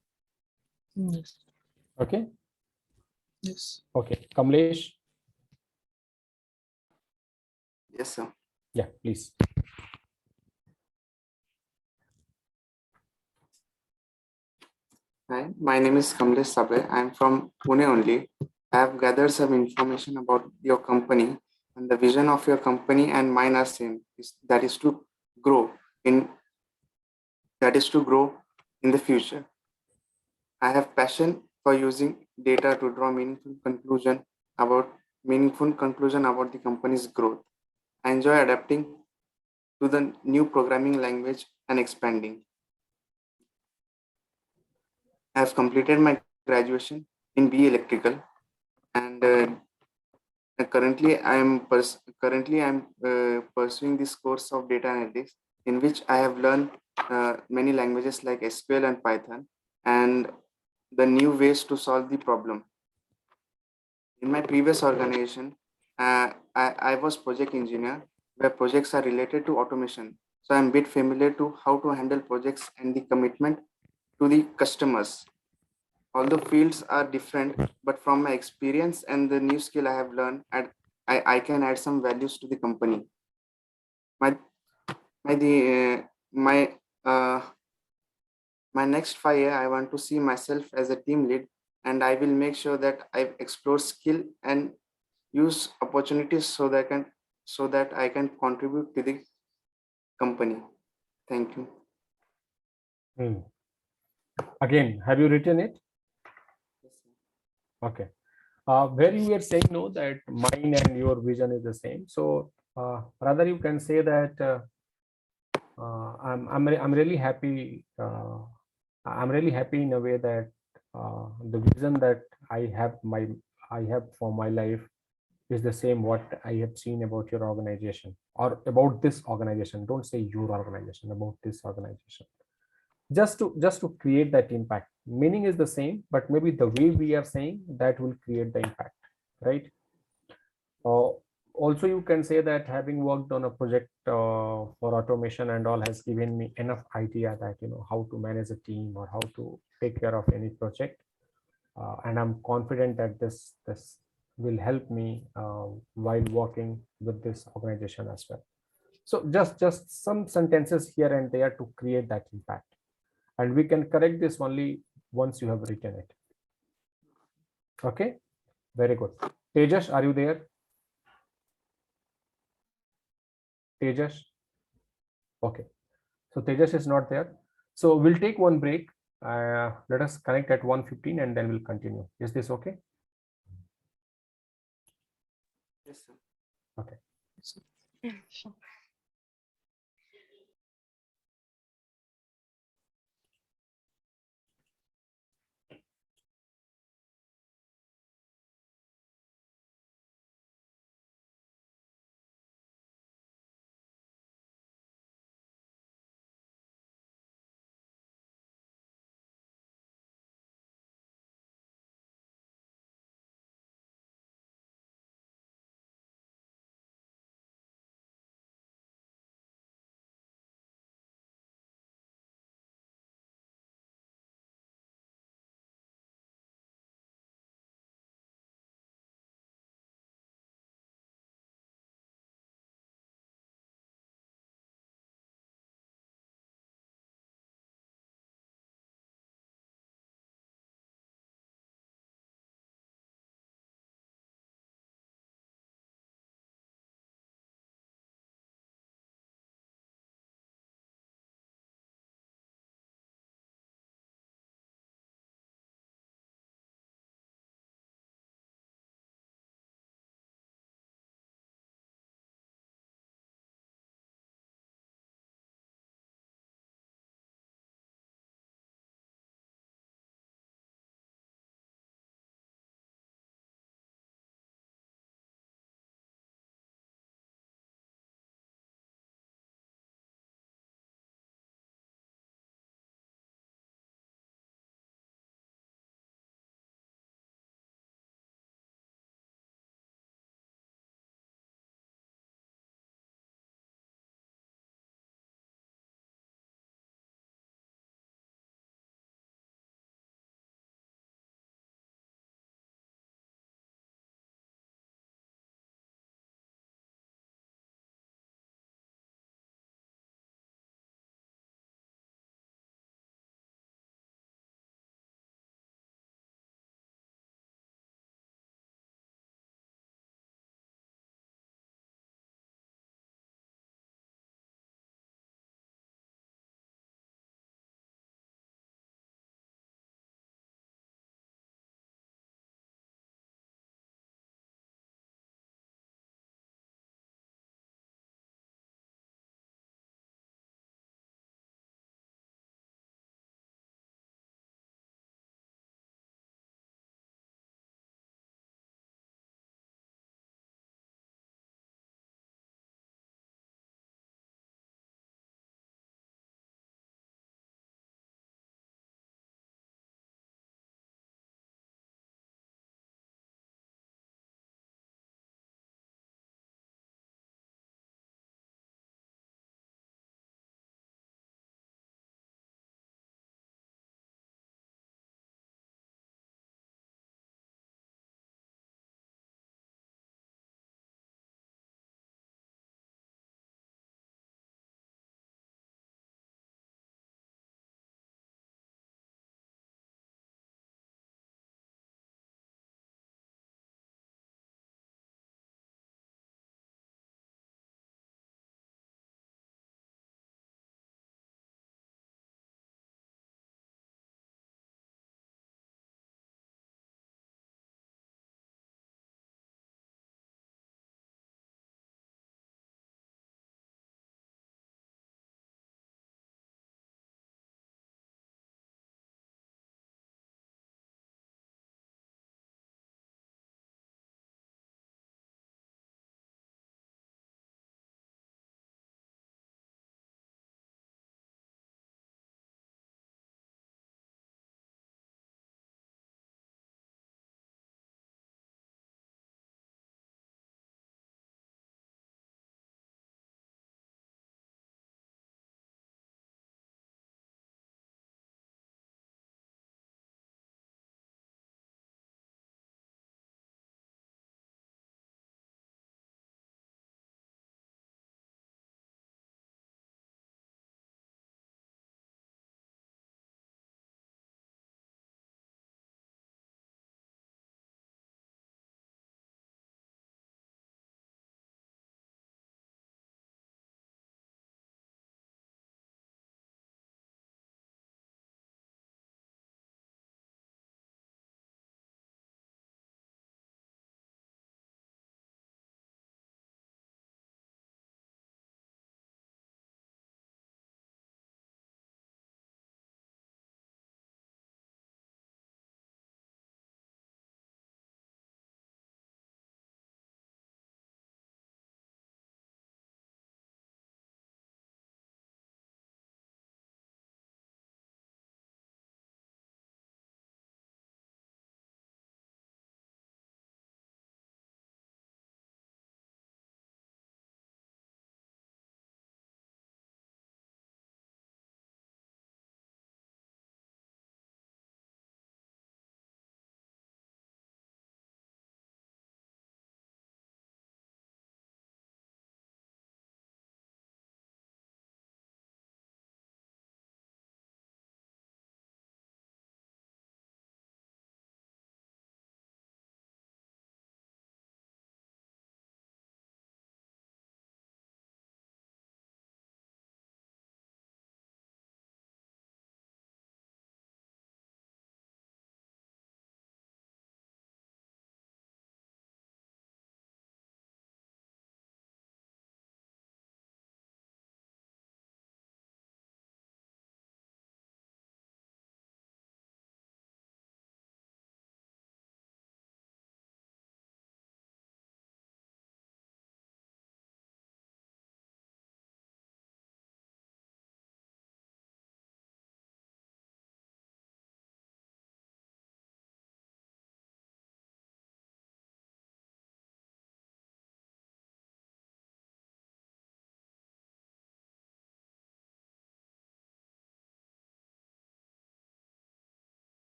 Yes. Okay. Yes. Okay, Kamlesh. Yes, sir. Yeah, please. Hi, my name is Kamlesh Sabe. I'm from Pune only. I have gathered some information about your company, and the vision of your company and mine are same. That is to grow in the future. I have passion for using data to draw meaningful conclusion about the company's growth. I enjoy adapting to the new programming language and expanding. I have completed my graduation in BE Electrical, and currently I am pursuing this course of data analytics, in which I have learned many languages like SQL and Python, and the new ways to solve the problem. In my previous organization, I was project engineer, where projects are related to automation. So I'm a bit familiar to how to handle projects and the commitment to the customers. Although fields are different, but from my experience and the new skill I have learned, I can add some values to the company. My my the my my next 5 year, I want to see myself as a team lead, and I will make sure that I explore skill and use opportunities so that I can so that I can contribute to the company. Thank you. Hmm. Again, have you written it? Okay. Where you were saying no, that mine and your vision is the same. So rather you can say that I'm really happy. I'm really happy in a way that the vision that I have for my life is the same what I have seen about your organization or about this organization. Don't say your organization, about this organization. Just to create that impact. Meaning is the same, but maybe the way we are saying that will create the impact, right? Uh, Also, you can say that having worked on a project for automation and all has given me enough idea that how to manage a team or how to take care of any project, and I'm confident that this will help me while working with this organization as well. So just some sentences here and there to create that impact, and we can correct this only once you have written it. Okay, very good. Tejas, are you there? Tejas? Okay, so Tejas is not there. So we'll take one break. Let us connect at 1:15 and then we'll continue. Is this okay? Yes, sir. Okay. Yeah, sure.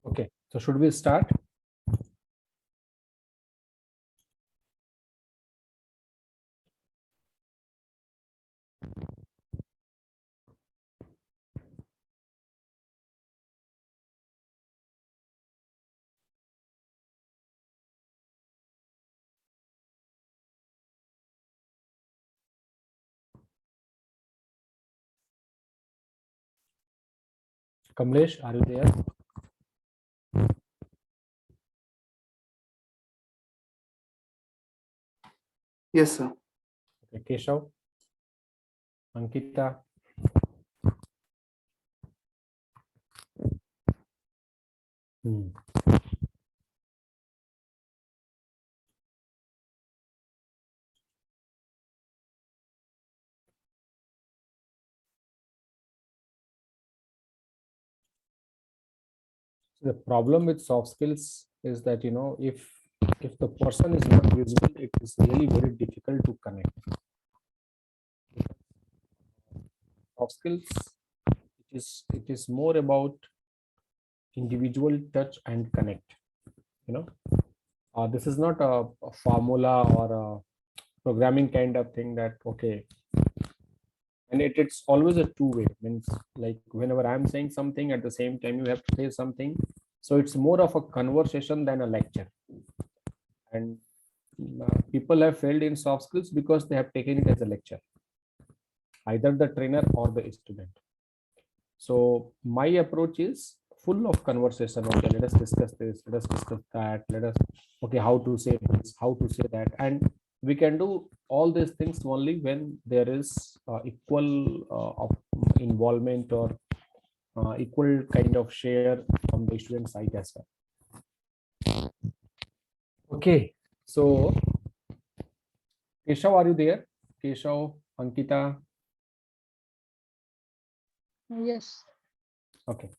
Okay, so should we start? Kamlesh, are you there? Yes, sir. Okay, Keshav, Ankita. Hmm. The problem with soft skills is that, if the person is not visible, it is really very difficult to connect. Soft skills, it is more about individual touch and connect. You know, this is not a formula or a programming kind of thing that okay, and it's always a two-way. Means like whenever I'm saying something, at the same time you have to say something. So it's more of a conversation than a lecture. And people have failed in soft skills because they have taken it as a lecture, either the trainer or the student. So my approach is full of conversation. Okay, let us discuss this, let us discuss that, let us, okay, how to say this, how to say that. And we can do all these things only when there is equal of involvement or equal kind of share from the student side as well. Okay, so Keshav, are you there? Keshav, Ankita. Yes. Okay,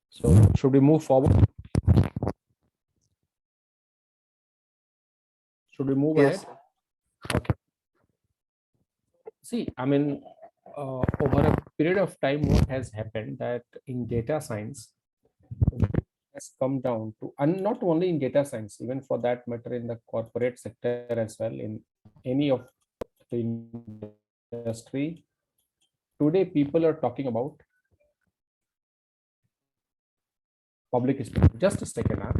so should we move forward? Should we move Yes, ahead? sir. Okay. See, I mean, over a period of time, what has happened that in data science has come down to, and not only in data science, even for that matter, in the corporate sector as well, in any of the industry, today people are talking about public speaking. Just a second, huh?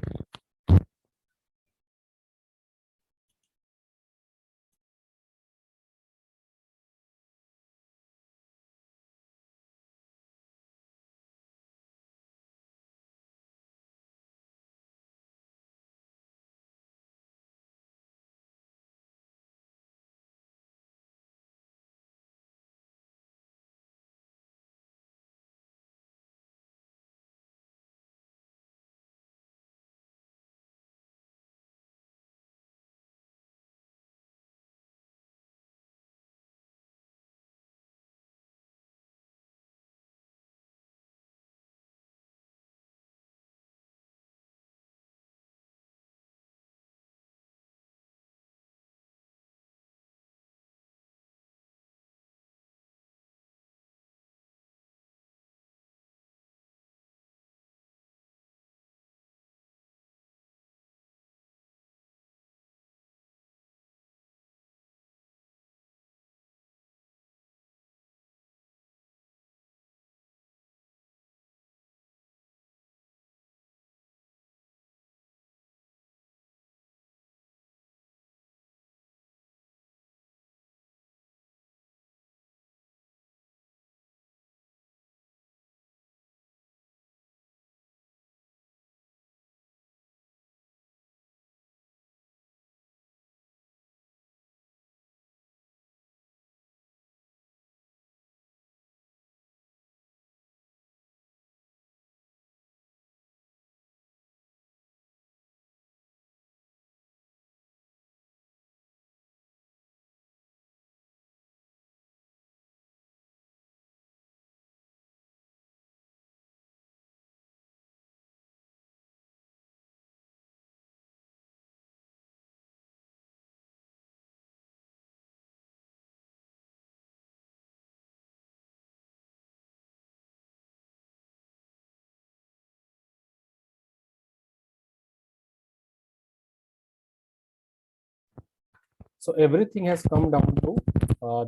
So everything has come down to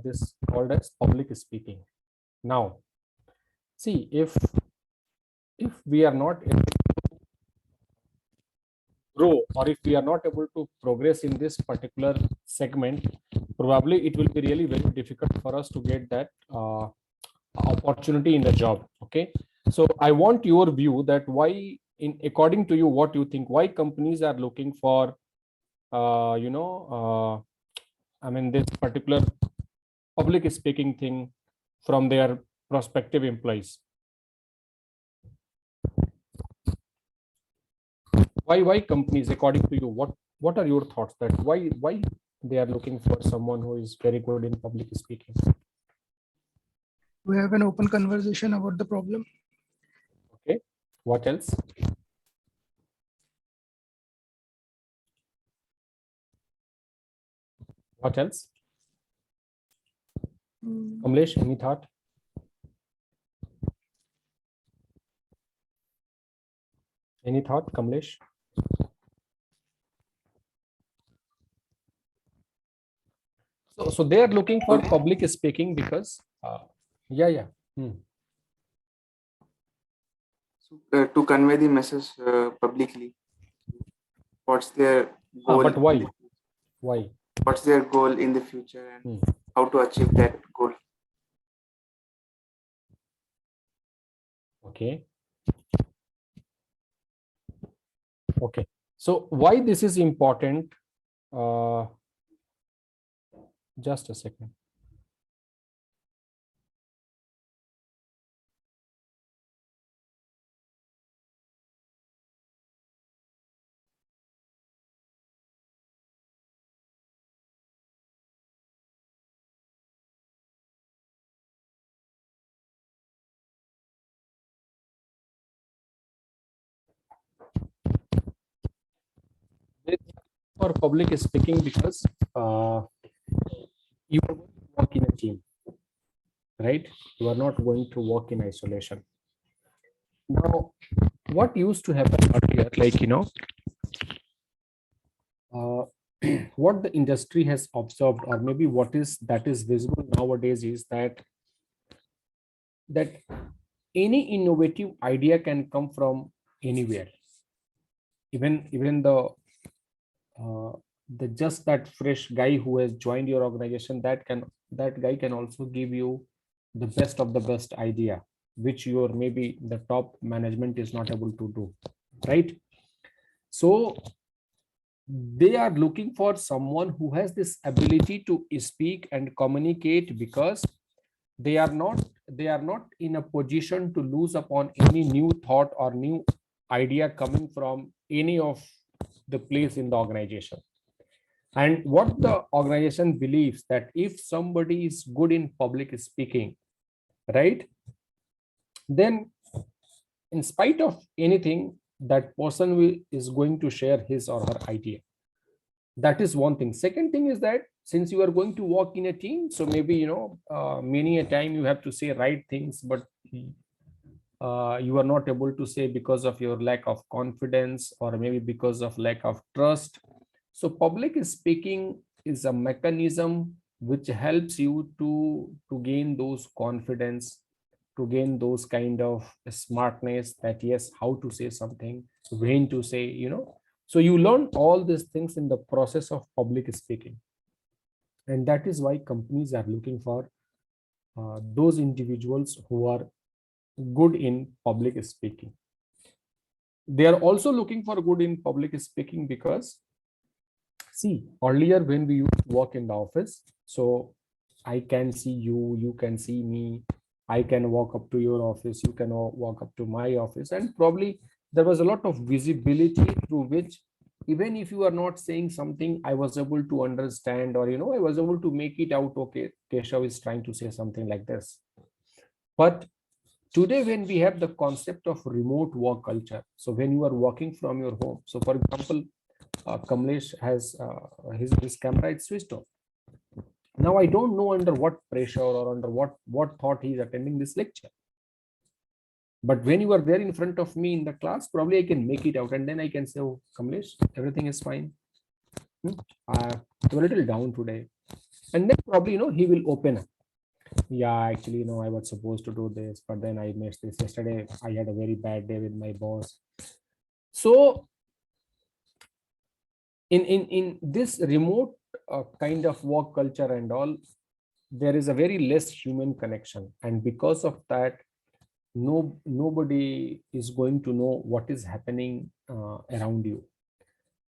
this called as public speaking. Now, see, if we are not able to grow, or if we are not able to progress in this particular segment, probably it will be really very difficult for us to get that opportunity in the job. Okay, so I want your view that why, in according to you, what you think, why companies are looking for I mean, this particular public speaking thing from their prospective employees. Why companies, according to you, what are your thoughts that why they are looking for someone who is very good in public speaking? We have an open conversation about the problem. Okay, what else? What else? Kamlesh, any thought? Any thought, Kamlesh? So they are looking for public speaking because yeah. To convey the message publicly. What's their goal? But why? Why? What's their goal in the future and how to achieve that goal? Okay. Okay. So why this is important? Just a second. For public speaking because you are going to work in a team, right? You are not going to work in isolation. Now, what used to happen earlier, like, what the industry has observed, or maybe what is visible nowadays, is that any innovative idea can come from anywhere. Even the just that fresh guy who has joined your organization, that guy can also give you the best of the best idea, which your maybe the top management is not able to do, right? So they are looking for someone who has this ability to speak and communicate, because they are not in a position to lose upon any new thought or new idea coming from any of the place in the organization. And what the organization believes, that if somebody is good in public speaking, right, then in spite of anything, that person is going to share his or her idea. That is one thing. Second thing is that since you are going to work in a team, so maybe many a time you have to say right things, but you are not able to say because of your lack of confidence, or maybe because of lack of trust. So public speaking is a mechanism which helps you to gain those confidence, to gain those kind of smartness, that yes, how to say something, when to say, so you learn all these things in the process of public speaking. And that is why companies are looking for those individuals who are good in public speaking. They are also looking for good in public speaking because, see, earlier when we used to work in the office, so I can see you, you can see me, I can walk up to your office, you can walk up to my office, and probably there was a lot of visibility through which, even if you are not saying something, I was able to understand, or I was able to make it out, okay, Keshav is trying to say something like this. But today, when we have the concept of remote work culture, so when you are working from your home, so for example, Kamlesh has his camera is switched off. Now I don't know under what pressure or under what thought he is attending this lecture. But when you are there in front of me in the class, probably I can make it out, and then I can say, oh, Kamlesh, everything is fine. I'm a little down today. And then probably, he will open up. Yeah, actually, I was supposed to do this, but then I missed this. Yesterday, I had a very bad day with my boss. So in this remote kind of work culture and all, there is a very less human connection. And because of that, nobody is going to know what is happening around you.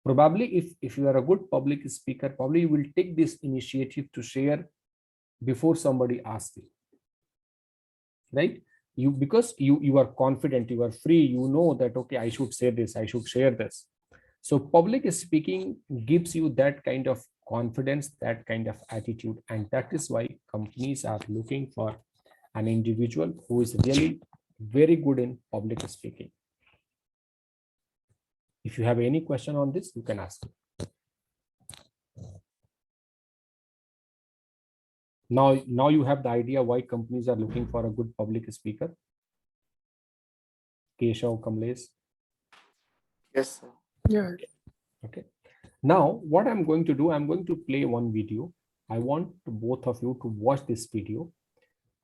Probably if you are a good public speaker, probably you will take this initiative to share before somebody asks you, right? Because you are confident, you are free, you know that, okay, I should say this, I should share this. So public speaking gives you that kind of confidence, that kind of attitude, and that is why companies are looking for an individual who is really very good in public speaking. If you have any question on this, you can ask. Now you have the idea why companies are looking for a good public speaker. Keshav, Kamlesh. Yes, sir. Yeah. Okay. Now what I'm going to do, I'm going to play one video. I want both of you to watch this video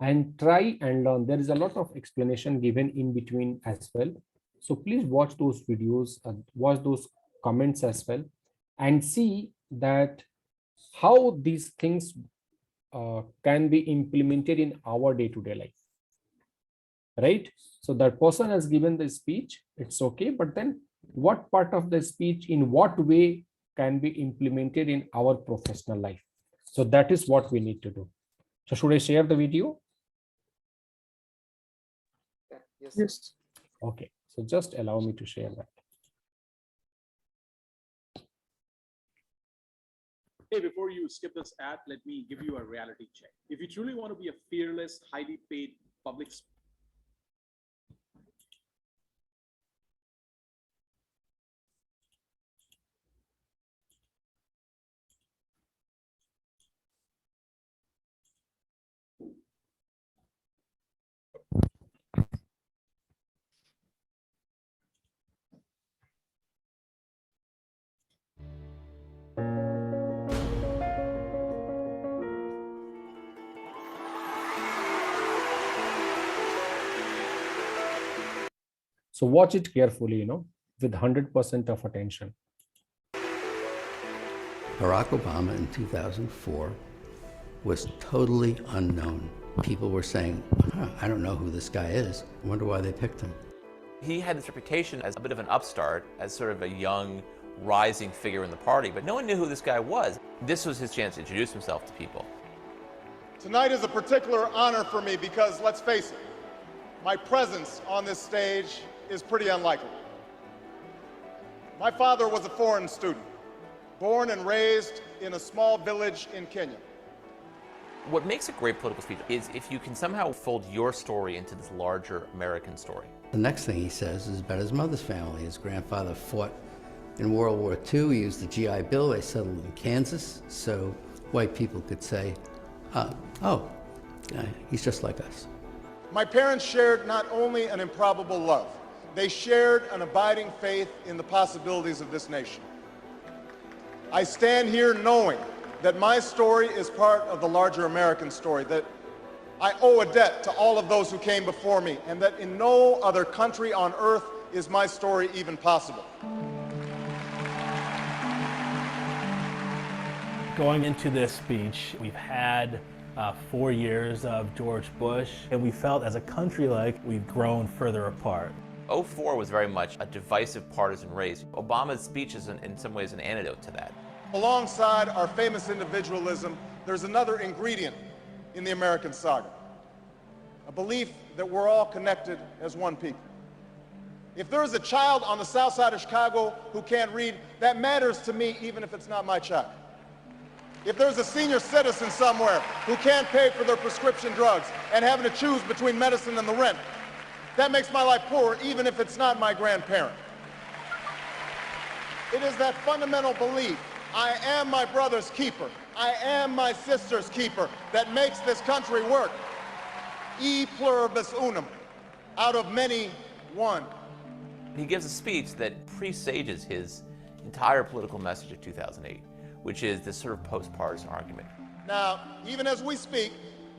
and try and learn. There is a lot of explanation given in between as well. So please watch those videos, watch those comments as well, and see that how these things can be implemented in our day-to-day life, right? So that person has given the speech, it's okay, but then what part of the speech, in what way can be implemented in our professional life? So that is what we need to do. So should I share the video? Yes, sir. Yes. Okay, so just allow me to share that. Hey, before you skip this ad, let me give you a reality check. If you truly want to be a fearless, highly paid public speaker, So watch it carefully, with 100% of attention. Barack Obama in 2004 was totally unknown. People were saying, I don't know who this guy is. I wonder why they picked him. He had this reputation as a bit of an upstart, as sort of a young, rising figure in the party, but no one knew who this guy was. This was his chance to introduce himself to people. Tonight is a particular honor for me because, let's face it, my presence on this stage is pretty unlikely. My father was a foreign student, born and raised in a small village in Kenya. What makes a great political speech is if you can somehow fold your story into this larger American story. The next thing he says is about his mother's family. His grandfather fought in World War II. He used the GI Bill. They settled in Kansas, so white people could say, he's just like us. My parents shared not only an improbable love, they shared an abiding faith in the possibilities of this nation. I stand here knowing that my story is part of the larger American story, that I owe a debt to all of those who came before me, and that in no other country on earth is my story even possible. Going into this speech, we've had 4 years of George Bush, and we felt as a country like we've grown further apart. 2004 was very much a divisive partisan race. Obama's speech is in some ways an antidote to that. Alongside our famous individualism, there's another ingredient in the American saga, a belief that we're all connected as one people. If there is a child on the south side of Chicago who can't read, that matters to me even if it's not my child. If there's a senior citizen somewhere who can't pay for their prescription drugs and having to choose between medicine and the rent, that makes my life poorer even if it's not my grandparent. It is that fundamental belief, I am my brother's keeper, I am my sister's keeper, that makes this country work. E pluribus unum, out of many, one. He gives a speech that presages entire political message of 2008, which is this sort of post-partisan argument. Now, even as we speak,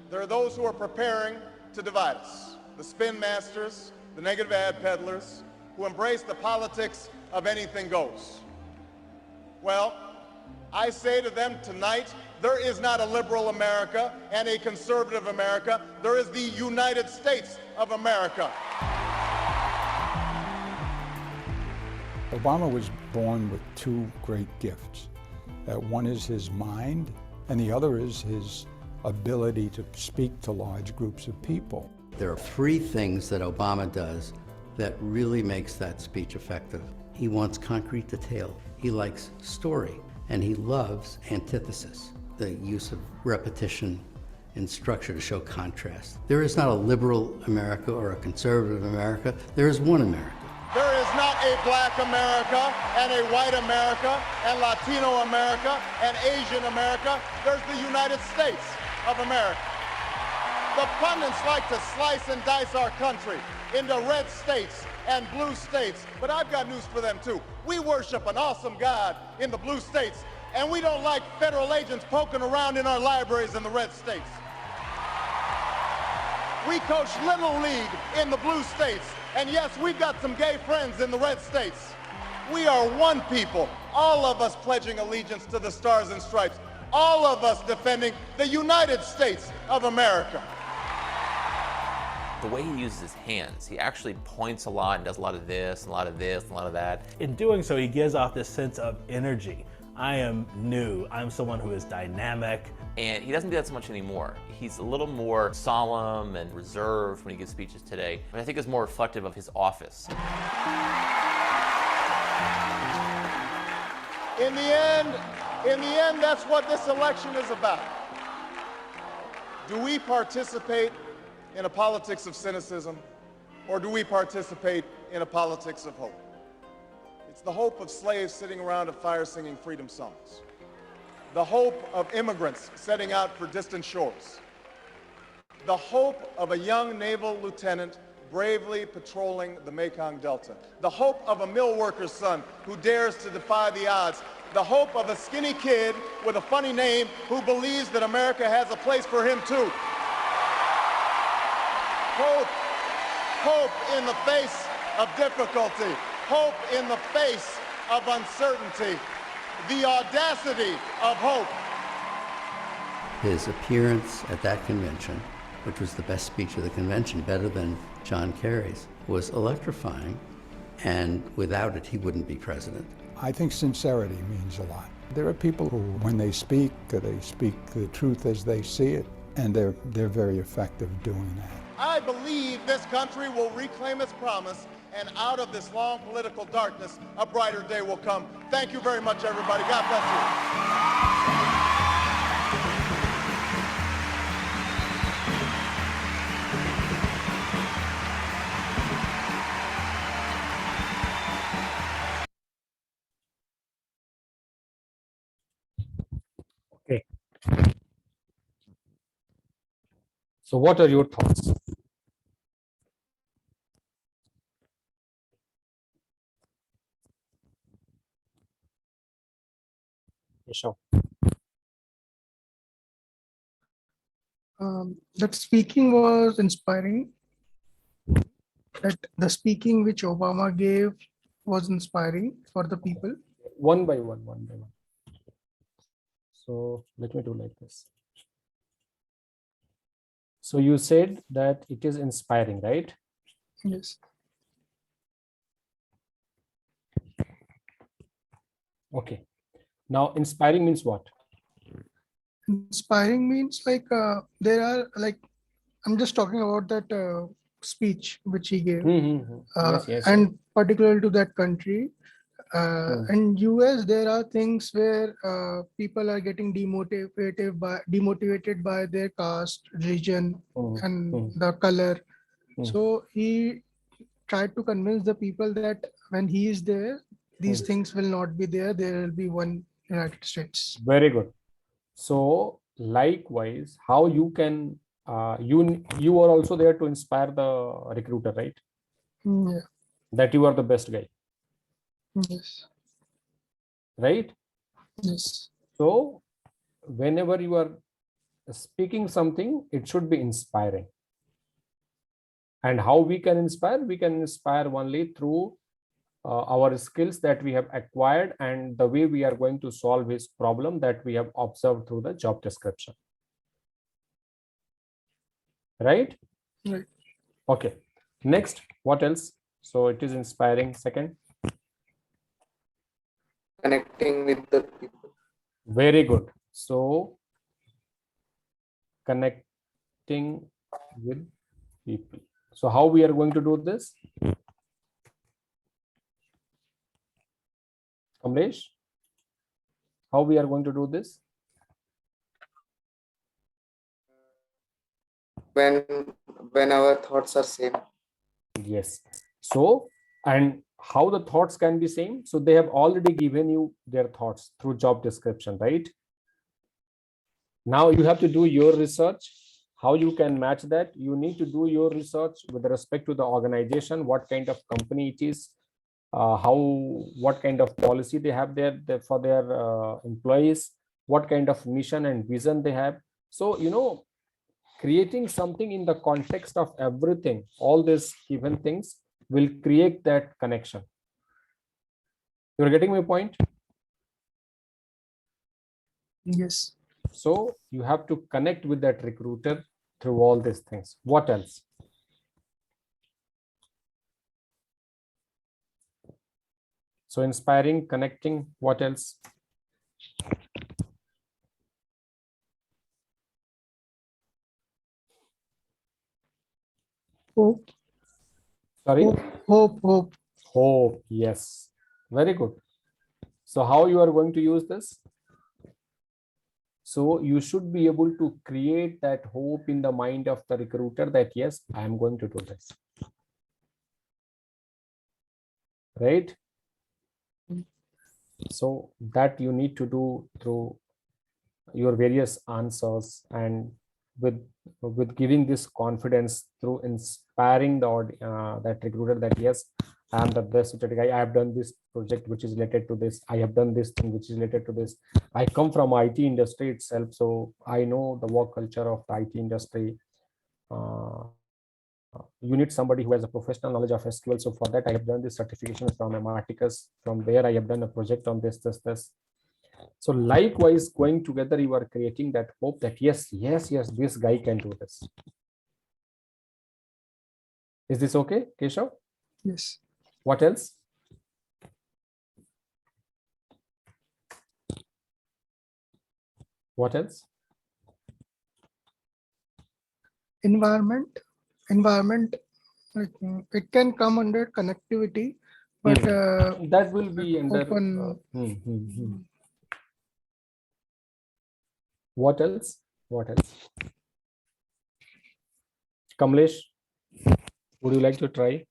there are those who are preparing to divide us. The spin masters, the negative ad peddlers, who embrace the politics of anything goes. Well, I say to them tonight, there is not a liberal America and a conservative America. There is the United States of America. Obama was born with two great gifts. One is his mind, and the other is his ability to speak to large groups of people. There are three things that Obama does that really makes that speech effective. He wants concrete detail. He likes story, and he loves antithesis, the use of repetition in structure to show contrast. There is not a liberal America or a conservative America. There is one America. There is not a black America and a white America and Latino America and Asian America. There's the United States of America. The pundits like to slice and dice our country into red states and blue states, but I've got news for them too. We worship an awesome God in the blue states, and we don't like federal agents poking around in our libraries in the red states. We coach Little League in the blue states, and yes, we've got some gay friends in the red states. We are one people, all of us pledging allegiance to the Stars and Stripes, all of us defending the United States of America. The way he uses his hands, he actually points a lot and does a lot of this, and a lot of this, and a lot of that. In doing so, he gives off this sense of energy. I am new. I'm someone who is dynamic. And he doesn't do that so much anymore. He's a little more solemn and reserved when he gives speeches today, but I think it's more reflective of his office. In the end, that's what this election is about. Do we participate in a politics of cynicism, or do we participate in a politics of hope? It's the hope of slaves sitting around a fire singing freedom songs. The hope of immigrants setting out for distant shores. The hope of a young naval lieutenant bravely patrolling the Mekong Delta. The hope of a mill worker's son who dares to defy the odds. The hope of a skinny kid with a funny name who believes that America has a place for him too. Hope in the face of difficulty. Hope in the face of uncertainty. The audacity of hope. His appearance at that convention, which was the best speech of the convention, better than John Kerry's, was electrifying, and without it, he wouldn't be president. I think sincerity means a lot. There are people who, when they speak the truth as they see it, and they're very effective doing that. I believe this country will reclaim its promise, and out of this long political darkness, a brighter day will come. Thank you very much, everybody. God bless you. Okay. So what are your thoughts? Sure. That speaking was inspiring. That the speaking which Obama gave was inspiring for the people. One by one. So let me do like this. So you said that it is inspiring, right? Yes. Okay. Now, inspiring means what? Inspiring means like there are like, I'm just talking about that speech which he gave, Yes. and particular to that country. In US, there are things where people are getting demotivated by their caste, religion, and the color. So he tried to convince the people that when he is there, these things will not be there. There will be one United States. Very good. So likewise, how you can you are also there to inspire the recruiter, right? Yeah. That you are the best guy. Yes. right? Yes. So whenever you are speaking something, it should be inspiring. And how we can inspire? We can inspire only through our skills that we have acquired and the way we are going to solve his problem that we have observed through the job description. Right? Right. Okay. Next, what else? So it is inspiring. Second. Connecting with the people. Very good. So connecting with people. So how we are going to do this? Kamlesh, how we are going to do this? When our thoughts are same. Yes. So, and how the thoughts can be same? So they have already given you their thoughts through job description, right? Now you have to do your research. How you can match that? You need to do your research with respect to the organization, what kind of company it is, what kind of policy they have there for their employees, what kind of mission and vision they have. So, creating something in the context of everything, all these given things will create that connection. You're getting my point? Yes. So you have to connect with that recruiter through all these things. What else? So inspiring, connecting, what else? Hope. Sorry? Hope. Hope, yes. Very good. So how you are going to use this? So you should be able to create that hope in the mind of the recruiter that, yes, I am going to do this. Right? So that you need to do through your various answers and with giving this confidence through inspiring that recruiter that, yes, I am the best suited guy. I have done this project which is related to this. I have done this thing which is related to this. I come from IT industry itself, so I know the work culture of the IT industry. You need somebody who has a professional knowledge of SQL. So for that, I have done this certification from Marticus. From there, I have done a project on this. So likewise, going together, you are creating that hope that, yes, this guy can do this. Is this okay, Keshav? Yes. What else? What else? Environment, like, it can come under connectivity, but that will be under open. What else? Kamlesh, would you like to try?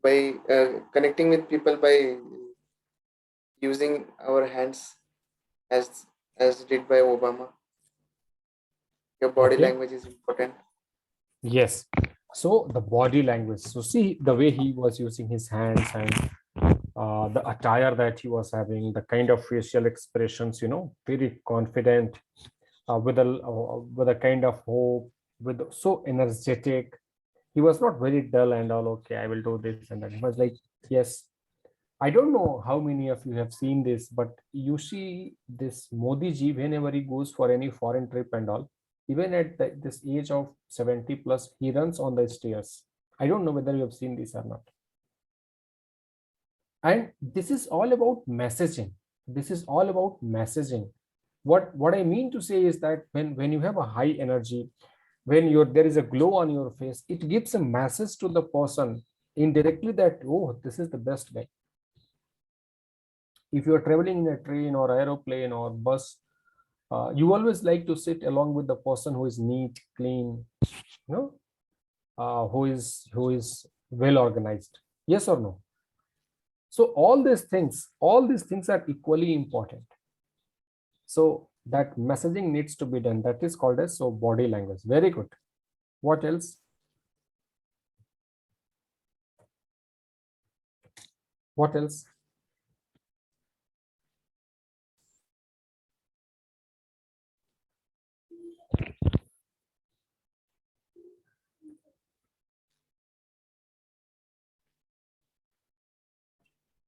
By connecting with people by using our hands as did by Obama. Your body language is important. Yes. So the body language. So see the way he was using his hands and the attire that he was having, the kind of facial expressions, very confident, with a kind of hope, so energetic. He was not very dull and all, okay, I will do this and that. He was like, yes. I don't know how many of you have seen this, but you see this Modi ji, whenever he goes for any foreign trip and all, even at this age of 70 plus, he runs on the stairs. I don't know whether you have seen this or not. And this is all about messaging. What I mean to say is that when you have a high energy, when there is a glow on your face, it gives a message to the person indirectly that, oh, this is the best guy. If you are traveling in a train or aeroplane or bus, you always like to sit along with the person who is neat, clean, who is well organized. Yes or no? So all these things are equally important. So that messaging needs to be done. That is called as body language. Very good. What else? What else?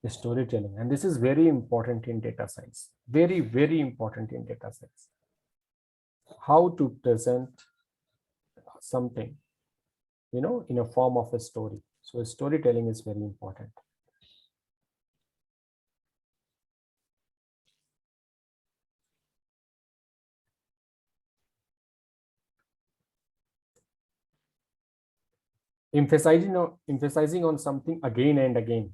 The storytelling, and this is very important in data science. Very, very important in data science. How to present something, in a form of a story. So storytelling is very important. Emphasizing on something again and again,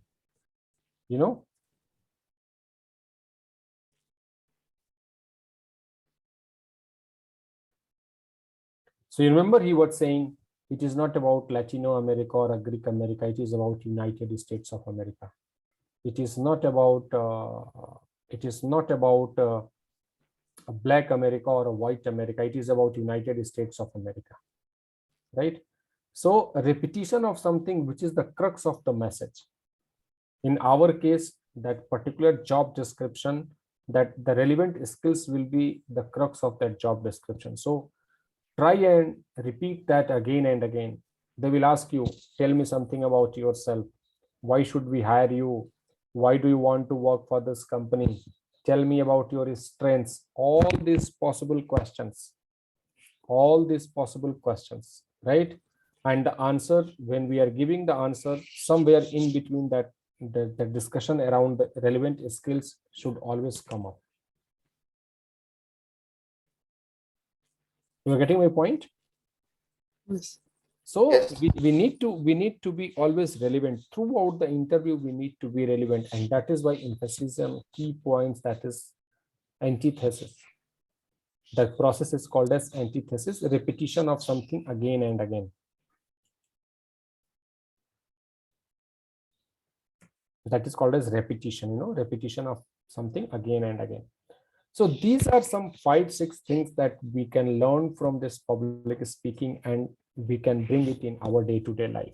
So you remember he was saying it is not about Latino America or Greek America, it is about United States of America. It is not about a Black America or a white America, it is about United States of America, right? So a repetition of something which is the crux of the message. In our case, that particular job description, that the relevant skills will be the crux of that job description. So try and repeat that again and again. They will ask you, tell me something about yourself. Why should we hire you? Why do you want to work for this company? Tell me about your strengths. All these possible questions, right? And the answer, when we are giving the answer, somewhere in between that, the discussion around the relevant skills should always come up. You are getting my point? Yes. So Yes. we need to be always relevant throughout the interview. We need to be relevant, and that is why emphasis on key points, that is antithesis. That process is called as antithesis, repetition of something again and again. That is called as repetition, repetition of something again and again. So these are some 5-6 things that we can learn from this public speaking, and we can bring it in our day-to-day life.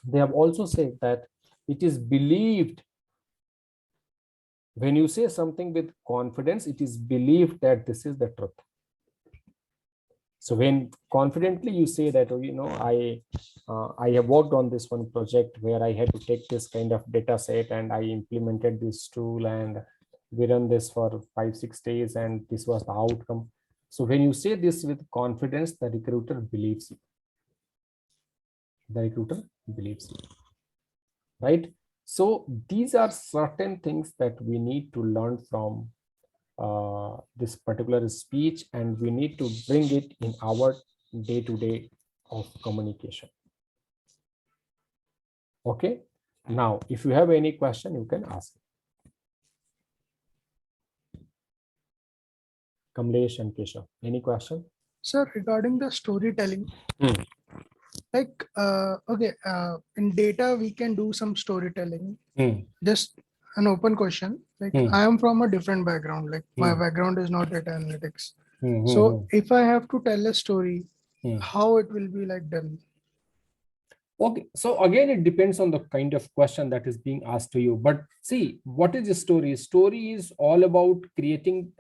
They have also said that it is believed, when you say something with confidence, it is believed that this is the truth. So when confidently you say that, I have worked on this one project where I had to take this kind of data set and I implemented this tool and we run this for 5-6 days and this was the outcome. So when you say this with confidence, the recruiter believes you. The recruiter believes you, right? So these are certain things that we need to learn from this particular speech, and we need to bring it in our day-to-day of communication. Okay, now if you have any question, you can ask. Kamlesh and Keshav, any question? Sir, regarding the storytelling, like, in data, we can do some storytelling. Just an open question. Like, I am from a different background. Like, my background is not data analytics. So if I have to tell a story, how it will be like done? Okay, so again, it depends on the kind of question that is being asked to you. But see, what is a story? Story is all about creating,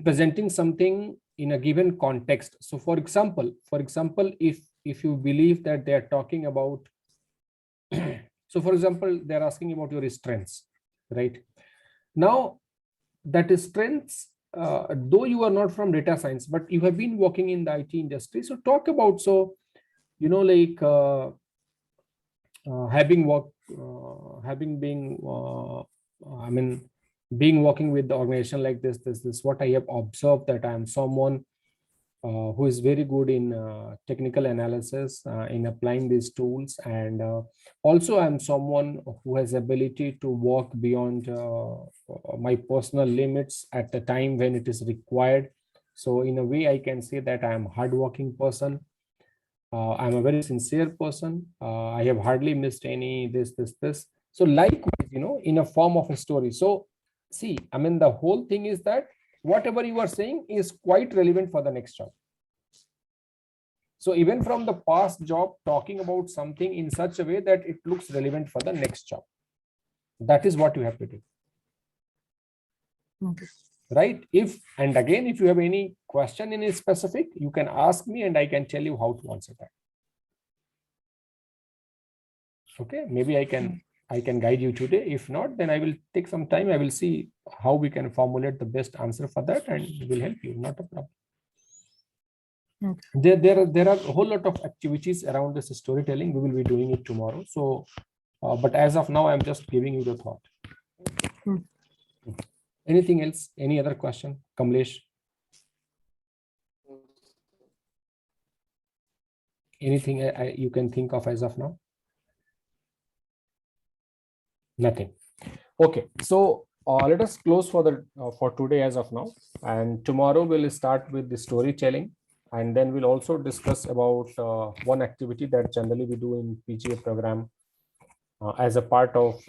presenting something in a given context. So for example, if you believe that they are talking about, so for example, they're asking about your strengths, right? Now, that is strengths, though you are not from data science, but you have been working in the IT industry. So talk about, being working with the organization like this, what I have observed, that I am someone who is very good in technical analysis, in applying these tools, and also I'm someone who has ability to work beyond my personal limits at the time when it is required. So in a way, I can say that I am a hardworking person. I'm a very sincere person. I have hardly missed any this. So likewise, in a form of a story. So see, I mean, the whole thing is that whatever you are saying is quite relevant for the next job. So even from the past job, talking about something in such a way that it looks relevant for the next job. That is what you have to do. Okay. Right? If you have any question in a specific, you can ask me and I can tell you how to answer that. Okay, maybe I can guide you today. If not, then I will take some time. I will see how we can formulate the best answer for that and will help you. Not a problem. Okay. There are a whole lot of activities around this storytelling. We will be doing it tomorrow. So, but as of now, I'm just giving you the thought. Anything else? Any other question? Kamlesh? Anything you can think of as of now? Nothing. Okay, so let us close for today as of now, and tomorrow we'll start with the storytelling, and then we'll also discuss about one activity that generally we do in PGA program as a part of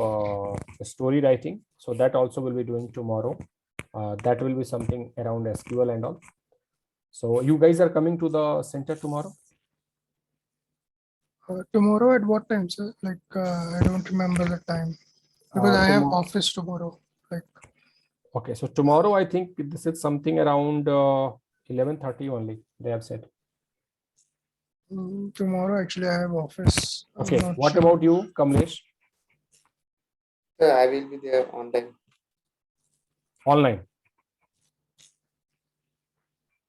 story writing. So that also we'll be doing tomorrow. That will be something around SQL and all. So you guys are coming to the center tomorrow? Tomorrow at what time, sir? Like, I don't remember the time because I have office tomorrow. Like, okay, so tomorrow I think this is something around 11:30 only, they have said. tomorrow actually I have office. I'm Okay, not what sure. about you, Kamlesh? Sir, I will be there online. Online.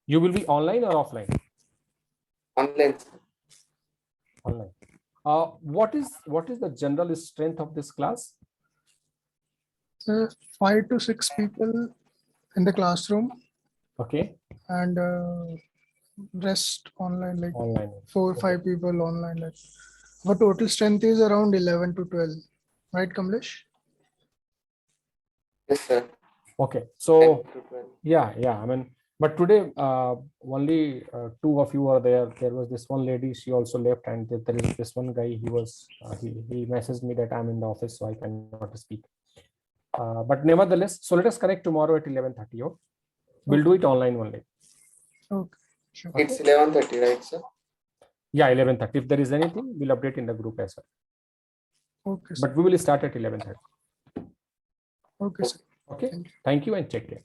You will be online or offline? Online, sir. Online. What is the general strength of this class? 5 to 6 people in the classroom Okay, and rest online, like online. 4 or 5 people online. Like, our total strength is around 11 to 12, right, Kamlesh? Yes, sir. Okay, so 10 to 12. yeah. I mean, but today only 2 of you are there. There was this one lady; she also left, and there is this one guy. He was he messaged me that I'm in the office, so I cannot speak. But nevertheless, so let us connect tomorrow at 11:30. Okay? We'll do it online only. Okay, sure. Okay. It's 11:30, right, sir? Yeah, 11:30. If there is anything, we'll update in the group as well. Okay, sir. But we will start at 11:30. Okay, sir. Okay. Thank you. Thank you and take care.